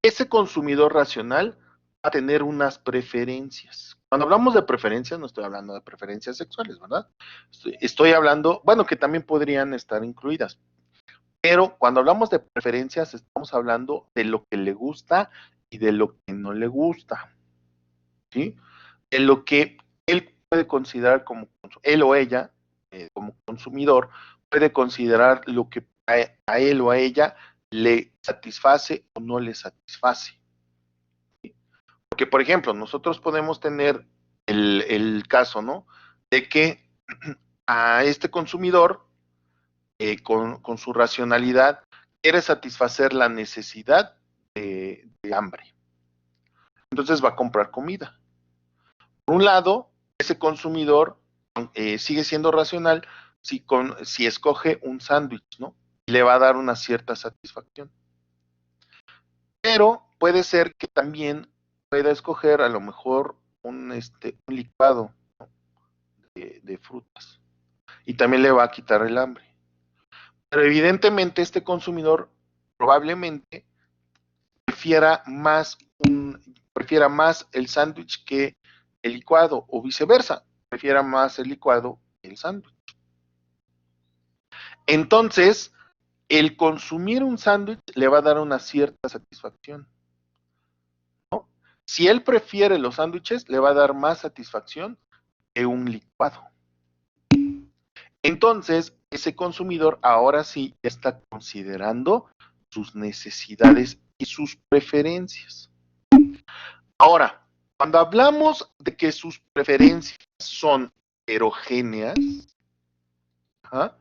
ese consumidor racional va a tener unas preferencias. Cuando hablamos de preferencias, no estoy hablando de preferencias sexuales, ¿verdad? Estoy hablando, bueno, que también podrían estar incluidas, pero cuando hablamos de preferencias, estamos hablando de lo que le gusta y de lo que no le gusta, ¿sí? De lo que él puede considerar como, él o ella, como consumidor, puede considerar lo que a él o a ella le satisface o no le satisface. Porque, por ejemplo, nosotros podemos tener el caso, ¿no?, de que a este consumidor, con su racionalidad, quiere satisfacer la necesidad de hambre. Entonces va a comprar comida. Por un lado, ese consumidor sigue siendo racional si escoge un sándwich, ¿no? Le va a dar una cierta satisfacción. Pero puede ser que también pueda escoger a lo mejor un licuado, ¿no?, de frutas, y también le va a quitar el hambre. Pero evidentemente este consumidor probablemente prefiera más el sándwich que el licuado, o viceversa, prefiera más el licuado que el sándwich. Entonces, el consumir un sándwich le va a dar una cierta satisfacción, ¿no? Si él prefiere los sándwiches, le va a dar más satisfacción que un licuado. Entonces, ese consumidor ahora sí está considerando sus necesidades y sus preferencias. Ahora, cuando hablamos de que sus preferencias son heterogéneas, ¿ah?,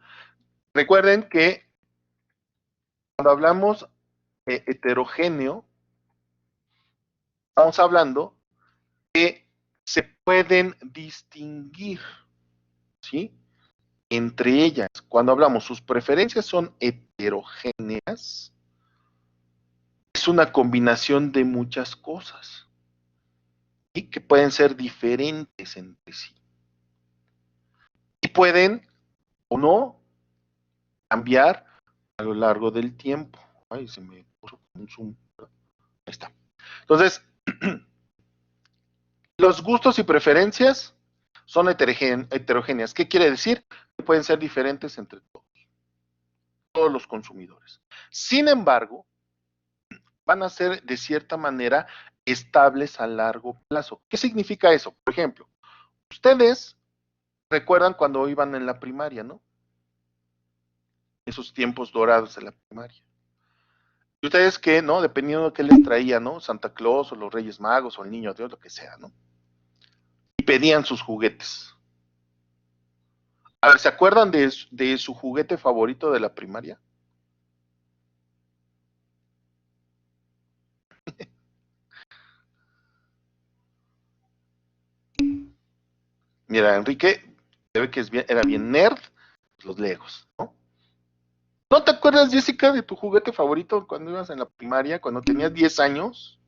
recuerden que cuando hablamos de heterogéneo, estamos hablando que se pueden distinguir, ¿sí?, entre ellas. Cuando hablamos sus preferencias son heterogéneas, es una combinación de muchas cosas y que pueden ser diferentes entre sí. Y pueden o no cambiar a lo largo del tiempo. Ay, se me puso un zoom. Ahí está. Entonces, los gustos y preferencias son heterogéneas. ¿Qué quiere decir? Que pueden ser diferentes entre todos los consumidores. Sin embargo, van a ser de cierta manera estables a largo plazo. ¿Qué significa eso? Por ejemplo, ustedes recuerdan cuando iban en la primaria, ¿no? Esos tiempos dorados de la primaria. Y ustedes que, ¿no?, dependiendo de qué les traía, ¿no?, Santa Claus o los Reyes Magos o el Niño Dios, lo que sea, ¿no?, y pedían sus juguetes. A ver, ¿se acuerdan de su juguete favorito de la primaria? Mira, Enrique, se ve que era bien nerd, los Legos, ¿no? ¿No te acuerdas, Jessica, de tu juguete favorito cuando ibas en la primaria, cuando tenías 10 años?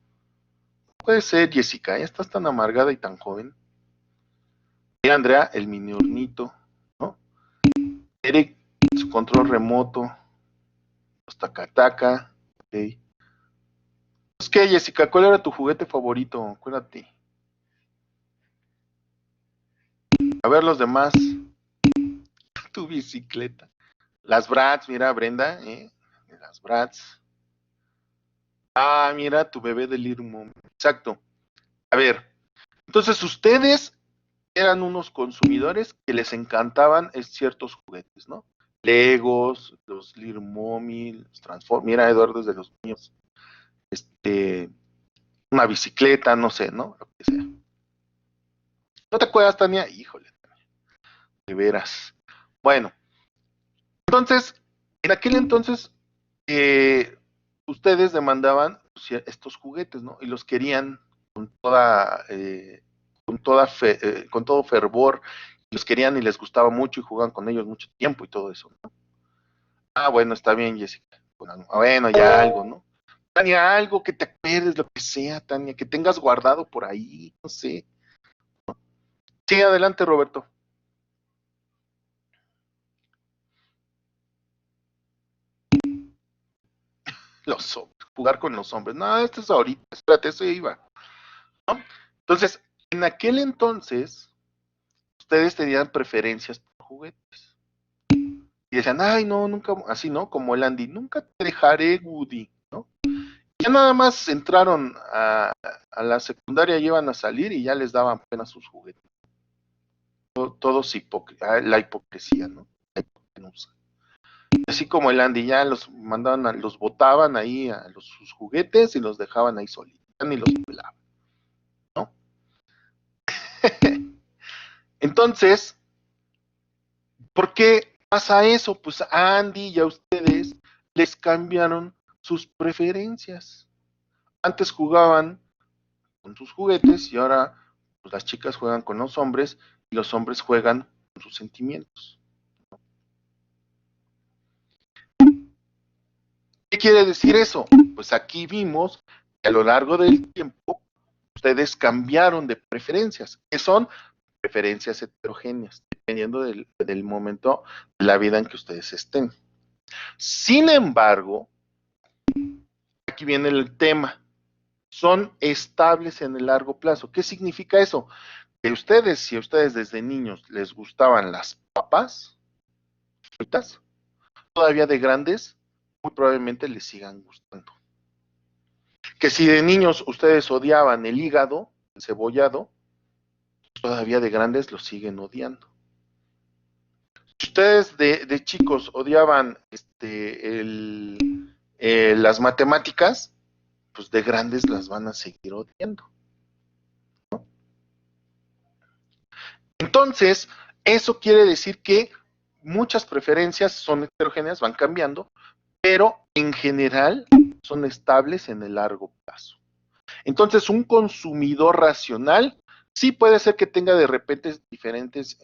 Puede ser, Jessica, ya estás tan amargada y tan joven. Mira, Andrea, el mini hornito, ¿no? Eric, su control remoto, los taca-taca, ok. Pues, ¿qué, Jessica? ¿Cuál era tu juguete favorito? Acuérdate. A ver los demás. Tu bicicleta. Las Bratz, mira, Brenda, ¿eh? Las Bratz. Ah, mira, tu bebé de Little Mom. Exacto. A ver, entonces ustedes eran unos consumidores que les encantaban ciertos juguetes, ¿no? Legos, los Little Mommy, los Transformers. Mira, Eduardo es de los míos. una bicicleta, no sé, ¿no? Lo que sea. ¿No te acuerdas, Tania? Híjole, de veras. Bueno, entonces, en aquel entonces, ustedes demandaban pues, estos juguetes, ¿no? Y los querían con todo fervor, los querían y les gustaba mucho y jugaban con ellos mucho tiempo y todo eso, ¿no? Ah, bueno, está bien, Jessica. Bueno, ya algo, ¿no? Tania, algo que te acuerdes, lo que sea, Tania, que tengas guardado por ahí, no sé. Sí, adelante, Roberto. Jugar con los hombres. No, esto es ahorita, espérate, eso iba, ¿no? Entonces, en aquel entonces, ustedes tenían preferencias por juguetes. Y decían, ay, no, nunca, así, ¿no? Como el Andy, nunca te dejaré, Woody, ¿no? Ya nada más entraron a la secundaria, iban a salir y ya les daban apenas sus juguetes. Todos la hipocresía, ¿no? La hipotenusa. Así como el Andy, ya los mandaban, los botaban ahí sus juguetes y los dejaban ahí solitos, ni los pelaban, ¿no? Entonces, ¿por qué pasa eso? Pues a Andy y a ustedes les cambiaron sus preferencias. Antes jugaban con sus juguetes y ahora pues, las chicas juegan con los hombres y los hombres juegan con sus sentimientos. ¿Qué quiere decir eso? Pues aquí vimos que a lo largo del tiempo ustedes cambiaron de preferencias, que son preferencias heterogéneas, dependiendo del momento de la vida en que ustedes estén. Sin embargo, aquí viene el tema, son estables en el largo plazo. ¿Qué significa eso? Que ustedes, si a ustedes desde niños les gustaban las papas fritas, todavía de grandes, muy probablemente les sigan gustando. Que si de niños ustedes odiaban el hígado, el cebollado, todavía de grandes lo siguen odiando. Si ustedes de chicos odiaban las matemáticas, pues de grandes las van a seguir odiando, ¿no? Entonces, eso quiere decir que muchas preferencias son heterogéneas, van cambiando, pero en general son estables en el largo plazo. Entonces, un consumidor racional sí puede ser que tenga de repente diferencias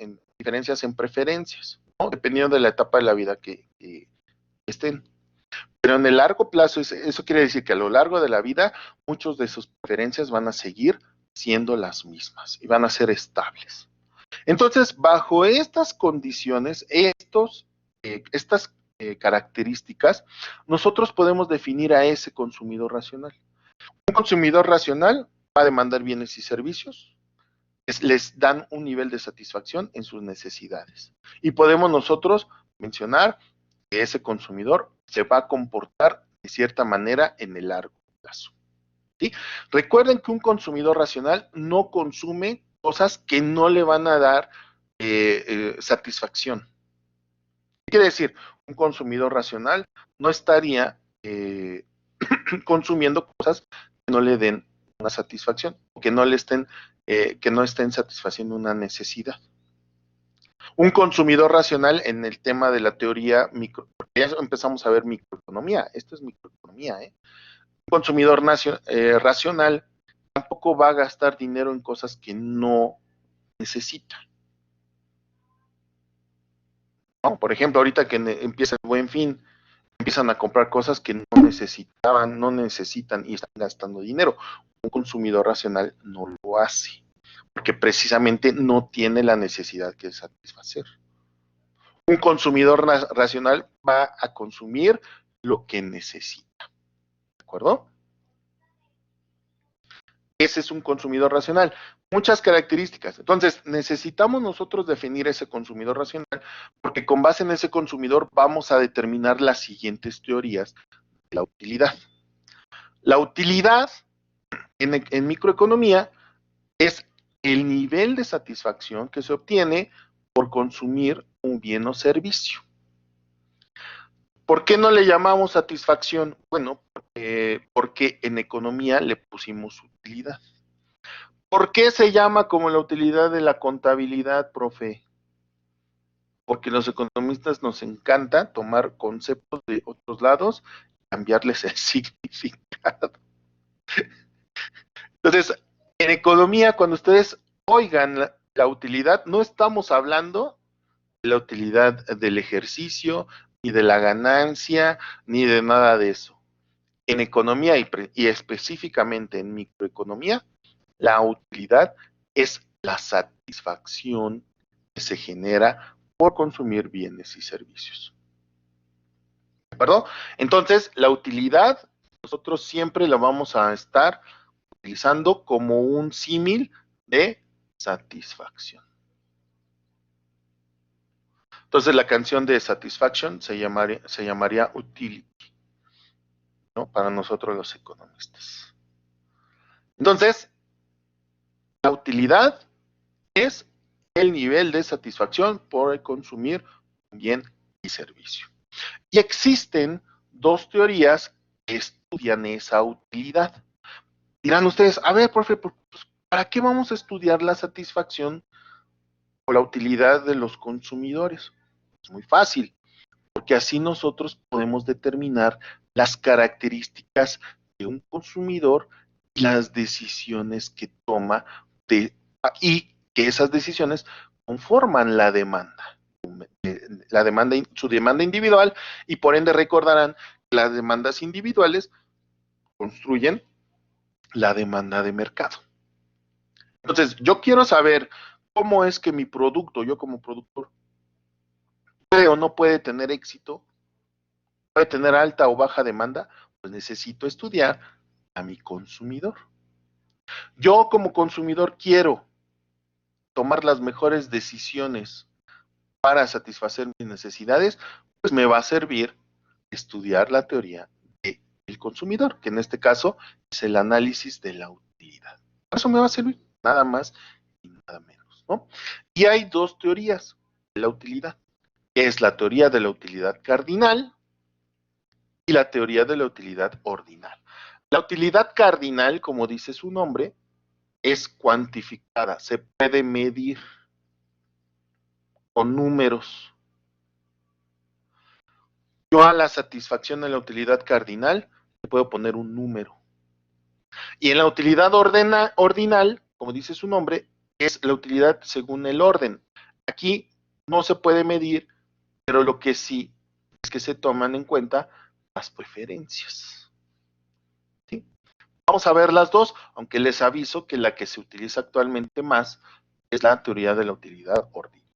en preferencias, ¿no? Dependiendo de la etapa de la vida que estén. Pero en el largo plazo, eso quiere decir que a lo largo de la vida, muchas de sus preferencias van a seguir siendo las mismas y van a ser estables. Entonces, bajo estas condiciones, estas características, nosotros podemos definir a ese consumidor racional. Un consumidor racional va a demandar bienes y servicios, les dan un nivel de satisfacción en sus necesidades. Y podemos nosotros mencionar que ese consumidor se va a comportar de cierta manera en el largo plazo. ¿Sí? Recuerden que un consumidor racional no consume cosas que no le van a dar satisfacción. ¿Qué quiere decir? Un consumidor racional no estaría consumiendo cosas que no le den una satisfacción, que no estén satisfaciendo una necesidad. Un consumidor racional en el tema de la teoría porque ya empezamos a ver microeconomía, esto es microeconomía, ¿eh? Un consumidor racional tampoco va a gastar dinero en cosas que no necesita, ¿no? Por ejemplo, ahorita que empieza el Buen Fin, empiezan a comprar cosas que no necesitaban, no necesitan y están gastando dinero. Un consumidor racional no lo hace, porque precisamente no tiene la necesidad que satisfacer. Un consumidor racional va a consumir lo que necesita, ¿de acuerdo? Ese es un consumidor racional. Muchas características. Entonces, necesitamos nosotros definir ese consumidor racional porque con base en ese consumidor vamos a determinar las siguientes teorías de la utilidad. La utilidad en microeconomía es el nivel de satisfacción que se obtiene por consumir un bien o servicio. ¿Por qué no le llamamos satisfacción? Bueno, porque porque en economía le pusimos utilidad. ¿Por qué se llama como la utilidad de la contabilidad, profe? Porque los economistas nos encanta tomar conceptos de otros lados y cambiarles el significado. Entonces, en economía, cuando ustedes oigan la utilidad, no estamos hablando de la utilidad del ejercicio, ni de la ganancia, ni de nada de eso. En economía y específicamente en microeconomía, la utilidad es la satisfacción que se genera por consumir bienes y servicios. ¿De acuerdo? Entonces, la utilidad nosotros siempre la vamos a estar utilizando como un símil de satisfacción. Entonces, la canción de Satisfaction se llamaría Utility, ¿no? Para nosotros los economistas. Entonces, la utilidad es el nivel de satisfacción por consumir un bien y servicio. Y existen dos teorías que estudian esa utilidad. Dirán ustedes, a ver, profe, pues, ¿para qué vamos a estudiar la satisfacción o la utilidad de los consumidores? Es muy fácil, porque así nosotros podemos determinar las características de un consumidor y las decisiones que toma y que esas decisiones conforman la demanda, su demanda individual, y por ende recordarán que las demandas individuales construyen la demanda de mercado. Entonces, yo quiero saber cómo es que mi producto, yo como productor, puede o no puede tener éxito, puede tener alta o baja demanda, pues necesito estudiar a mi consumidor. Yo como consumidor quiero tomar las mejores decisiones para satisfacer mis necesidades, pues me va a servir estudiar la teoría del consumidor, que en este caso es el análisis de la utilidad. Por eso me va a servir, nada más y nada menos, ¿no? Y hay dos teorías de la utilidad, que es la teoría de la utilidad cardinal y la teoría de la utilidad ordinal. La utilidad cardinal, como dice su nombre, es cuantificada, se puede medir con números. Yo a la satisfacción de la utilidad cardinal le puedo poner un número. Y en la utilidad ordinal, como dice su nombre, es la utilidad según el orden. Aquí no se puede medir, pero lo que sí es que se toman en cuenta las preferencias. ¿Sí? Vamos a ver las dos, aunque les aviso que la que se utiliza actualmente más es la teoría de la utilidad ordinal.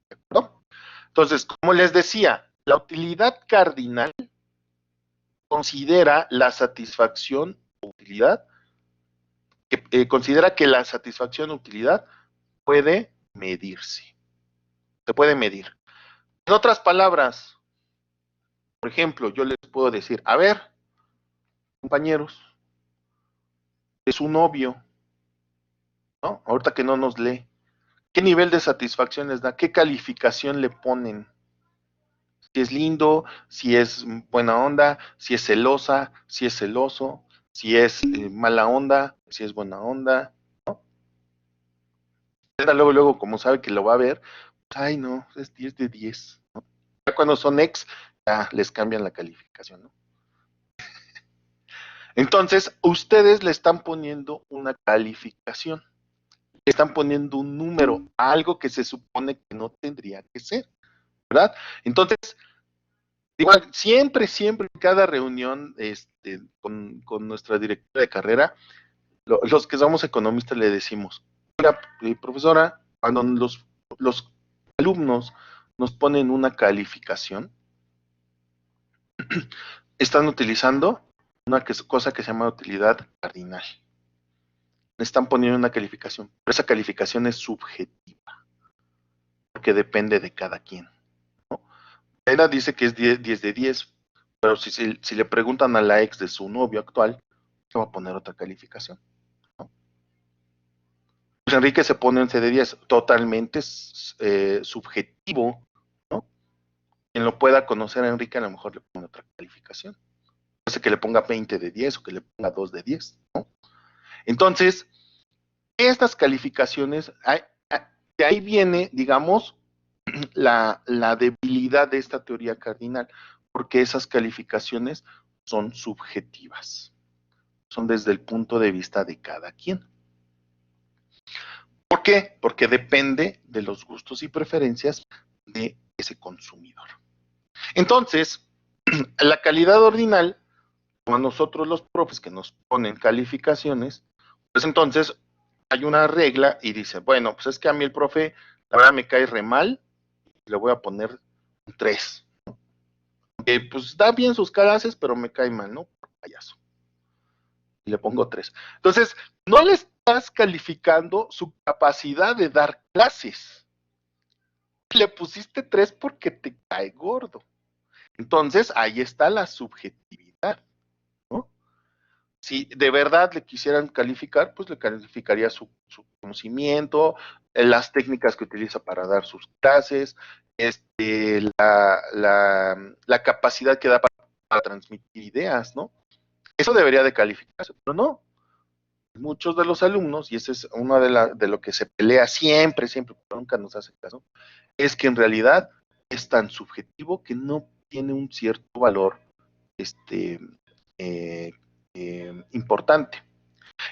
¿De acuerdo? Entonces, como les decía, la utilidad cardinal considera la satisfacción o utilidad, considera que la satisfacción o utilidad puede medirse, se puede medir. En otras palabras, por ejemplo, yo les puedo decir, a ver, compañeros, es su novio, ¿no? Ahorita que no nos lee, ¿qué nivel de satisfacción les da? ¿Qué calificación le ponen? Si es lindo, si es buena onda, si es celosa, si es celoso, si es mala onda, si es buena onda, ¿no? Luego, como sabe que lo va a ver, ay no, es 10 de 10, ¿no? Ya cuando son ex, ya les cambian la calificación, ¿no? Entonces, ustedes le están poniendo una calificación, le están poniendo un número, algo que se supone que no tendría que ser, ¿verdad? Entonces, igual, siempre, en cada reunión con nuestra directora de carrera, los que somos economistas le decimos, oiga, profesora, cuando los alumnos nos ponen una calificación, están utilizando una cosa que se llama utilidad cardinal. Le están poniendo una calificación, pero esa calificación es subjetiva, porque depende de cada quien, ¿no? Ella dice que es 10 de 10, pero si le preguntan a la ex de su novio actual, se va a poner otra calificación, ¿no? Pues Enrique se pone 11 de 10, totalmente subjetivo, ¿no? Quien lo pueda conocer a Enrique a lo mejor le pone otra calificación. Puede ser que le ponga 20 de 10 o que le ponga 2 de 10, ¿no? Entonces, estas calificaciones, de ahí viene, digamos, la debilidad de esta teoría cardinal, porque esas calificaciones son subjetivas, son desde el punto de vista de cada quien. ¿Por qué? Porque depende de los gustos y preferencias de ese consumidor. Entonces, la calidad ordinal, como nosotros los profes que nos ponen calificaciones, pues entonces hay una regla y dice, bueno, pues es que a mí el profe, la verdad me cae re mal, le voy a poner un 3. Pues da bien sus clases, pero me cae mal, ¿no? Payaso. Y le pongo 3. Entonces, no le estás calificando su capacidad de dar clases. Le pusiste 3 porque te cae gordo. Entonces, ahí está la subjetividad, ¿no? Si de verdad le quisieran calificar, pues le calificaría su conocimiento, las técnicas que utiliza para dar sus clases, la capacidad que da para transmitir ideas, ¿no? Eso debería de calificarse, pero no. Muchos de los alumnos, y ese es uno de lo que se pelea siempre, siempre, pero nunca nos hace caso, es que en realidad es tan subjetivo que no tiene un cierto valor eh, importante.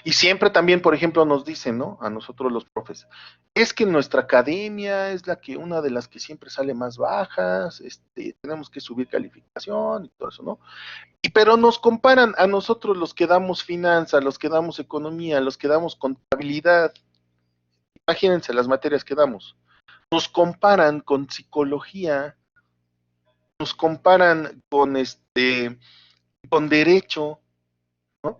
Y siempre también, por ejemplo, nos dicen, ¿no? A nosotros los profes, es que nuestra academia es una de las que siempre sale más bajas, tenemos que subir calificación y todo eso, ¿no? Pero nos comparan a nosotros los que damos finanzas, los que damos economía, los que damos contabilidad. Imagínense las materias que damos. Nos comparan con psicología, nos comparan con derecho, ¿no?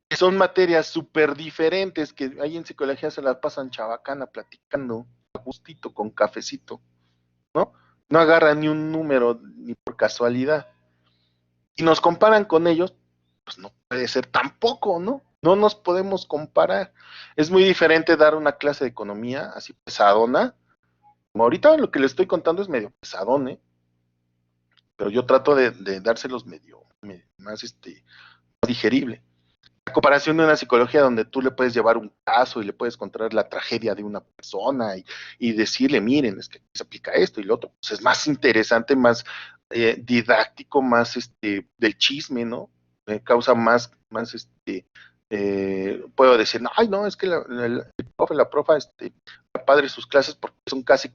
Que son materias súper diferentes que ahí en psicología se las pasan chabacana platicando, a gustito, con cafecito, ¿no? No agarran ni un número ni por casualidad. Y nos comparan con ellos, pues no puede ser tampoco, ¿no? No nos podemos comparar. Es muy diferente dar una clase de economía así pesadona. Como ahorita lo que les estoy contando es medio pesadón, ¿eh? Pero yo trato de dárselos medio más digerible. La comparación de una psicología donde tú le puedes llevar un caso y le puedes contar la tragedia de una persona y decirle, miren, es que se aplica esto y lo otro, pues es más interesante, más didáctico, más del chisme, ¿no? Causa más puedo decir, no, ay, no, es que el profe, la profa, padre sus clases porque son casi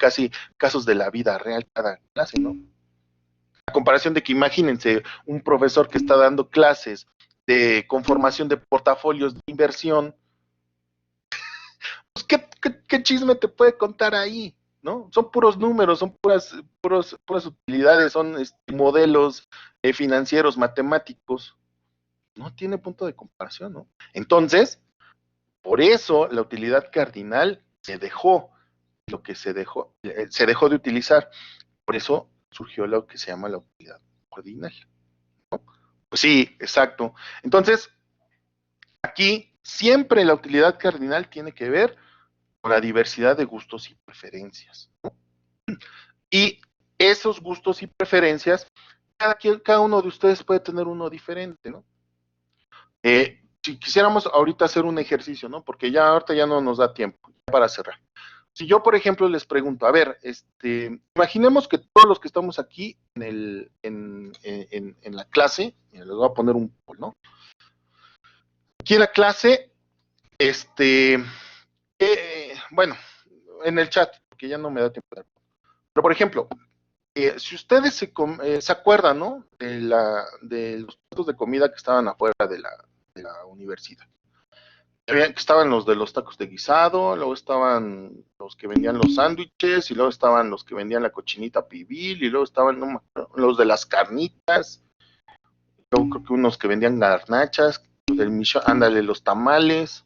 casos de la vida real cada clase, ¿no? A comparación de que imagínense un profesor que está dando clases de conformación de portafolios de inversión, pues ¿qué chisme te puede contar ahí? ¿No? Son puros números, son puras utilidades, son modelos financieros, matemáticos. No tiene punto de comparación, ¿no? Entonces, por eso la utilidad cardinal se dejó de utilizar. Por eso surgió lo que se llama la utilidad ordinaria, ¿no? Pues sí, exacto. Entonces, aquí siempre la utilidad cardinal tiene que ver con la diversidad de gustos y preferencias, ¿no? Y esos gustos y preferencias, cada uno de ustedes puede tener uno diferente, ¿no? Si quisiéramos ahorita hacer un ejercicio, ¿no? Porque ya ahorita ya no nos da tiempo para cerrar. Si yo, por ejemplo, les pregunto, a ver, imaginemos que todos los que estamos aquí en la clase, les voy a poner un poll, ¿no? Aquí en la clase, bueno, en el chat, porque ya no me da tiempo. Pero, por ejemplo, si ustedes se acuerdan, ¿no? De los platos de comida que estaban afuera de la universidad. Estaban los de los tacos de guisado, luego estaban los que vendían los sándwiches, y luego estaban los que vendían la cochinita pibil, y luego estaban los de las carnitas, luego creo que unos que vendían garnachas, los del Micho, ándale, los tamales,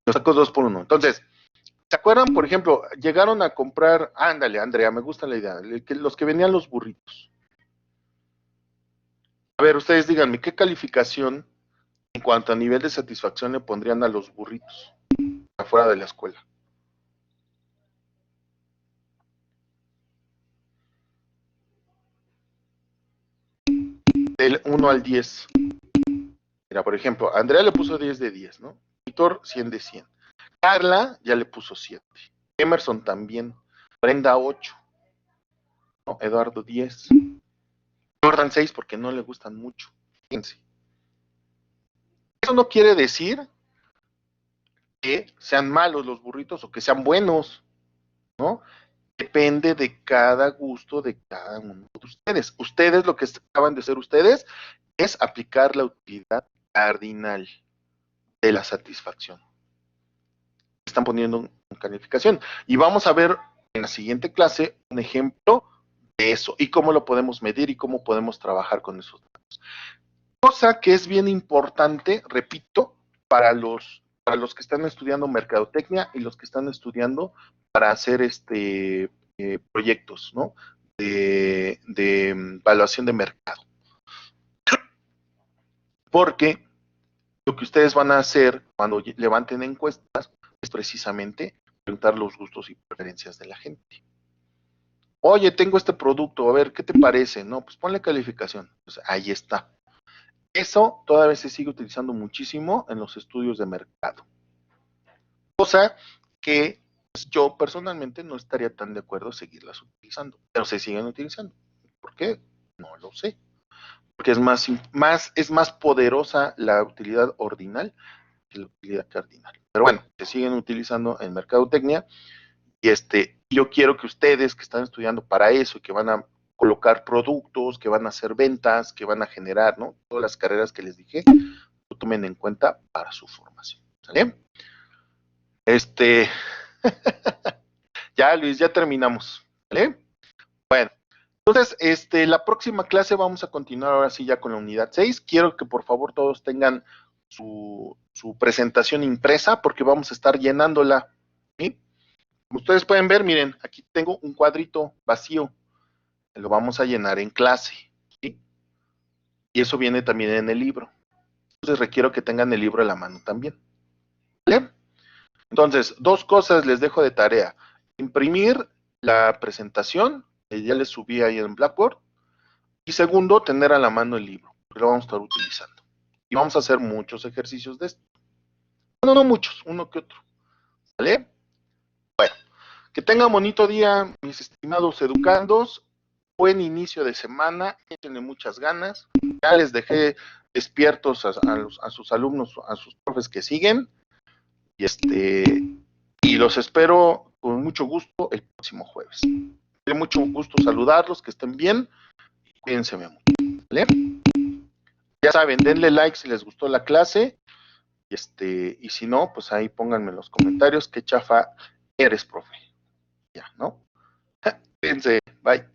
los tacos 2 por 1. Entonces, ¿se acuerdan, por ejemplo, llegaron a comprar, ándale, Andrea, me gusta la idea, los que vendían los burritos? A ver, ustedes díganme, ¿qué calificación en cuanto a nivel de satisfacción le pondrían a los burritos afuera de la escuela? del 1 al 10. Mira, por ejemplo, Andrea le puso 10 de 10, ¿no? Víctor, 100 de 100. Carla ya le puso 7. Emerson también. Brenda, 8. ¿No? Eduardo, 10. Jordan, 6 porque no le gustan mucho. Fíjense. Eso no quiere decir que sean malos los burritos o que sean buenos, ¿no? Depende de cada gusto de cada uno de ustedes. Ustedes, lo que acaban de hacer ustedes es aplicar la utilidad cardinal de la satisfacción. Están poniendo en calificación. Y vamos a ver en la siguiente clase un ejemplo de eso y cómo lo podemos medir y cómo podemos trabajar con esos datos. Cosa que es bien importante, repito, para los que están estudiando mercadotecnia y los que están estudiando para hacer proyectos, ¿no? De evaluación de mercado. Porque lo que ustedes van a hacer cuando levanten encuestas es precisamente preguntar los gustos y preferencias de la gente. Oye, tengo este producto, a ver, ¿qué te parece? No, pues ponle calificación. Pues ahí está. Eso todavía se sigue utilizando muchísimo en los estudios de mercado. Cosa que pues, yo personalmente no estaría tan de acuerdo en seguirlas utilizando, pero se siguen utilizando. ¿Por qué? No lo sé. Porque es más poderosa la utilidad ordinal que la utilidad cardinal. Pero bueno, se siguen utilizando en mercadotecnia y yo quiero que ustedes que están estudiando para eso y que van a colocar productos, que van a hacer ventas, que van a generar, ¿no? Todas las carreras que les dije, lo tomen en cuenta para su formación. ¿Sale? Ya, Luis, ya terminamos. ¿Vale? Bueno, entonces, la próxima clase vamos a continuar ahora sí ya con la unidad 6. Quiero que por favor todos tengan su presentación impresa porque vamos a estar llenándola. ¿Sí? Como ustedes pueden ver, miren, aquí tengo un cuadrito vacío. Lo vamos a llenar en clase. ¿Sí? Y eso viene también en el libro. Entonces requiero que tengan el libro a la mano también. ¿Vale? Entonces, dos cosas les dejo de tarea. Imprimir la presentación, que ya les subí ahí en Blackboard. Y segundo, tener a la mano el libro, porque lo vamos a estar utilizando. Y vamos a hacer muchos ejercicios de esto. Bueno, no muchos, uno que otro. ¿Vale? Bueno, que tengan bonito día, mis estimados educandos. Buen inicio de semana, échenle muchas ganas. Ya les dejé despiertos a sus alumnos, a sus profes que siguen. Y los espero con mucho gusto el próximo jueves. Me mucho gusto saludarlos, que estén bien. Cuídense mucho. ¿Vale? Ya saben, denle like si les gustó la clase. Y si no, pues ahí pónganme en los comentarios qué chafa eres, profe. Ya, ¿no? Cuídense. Bye.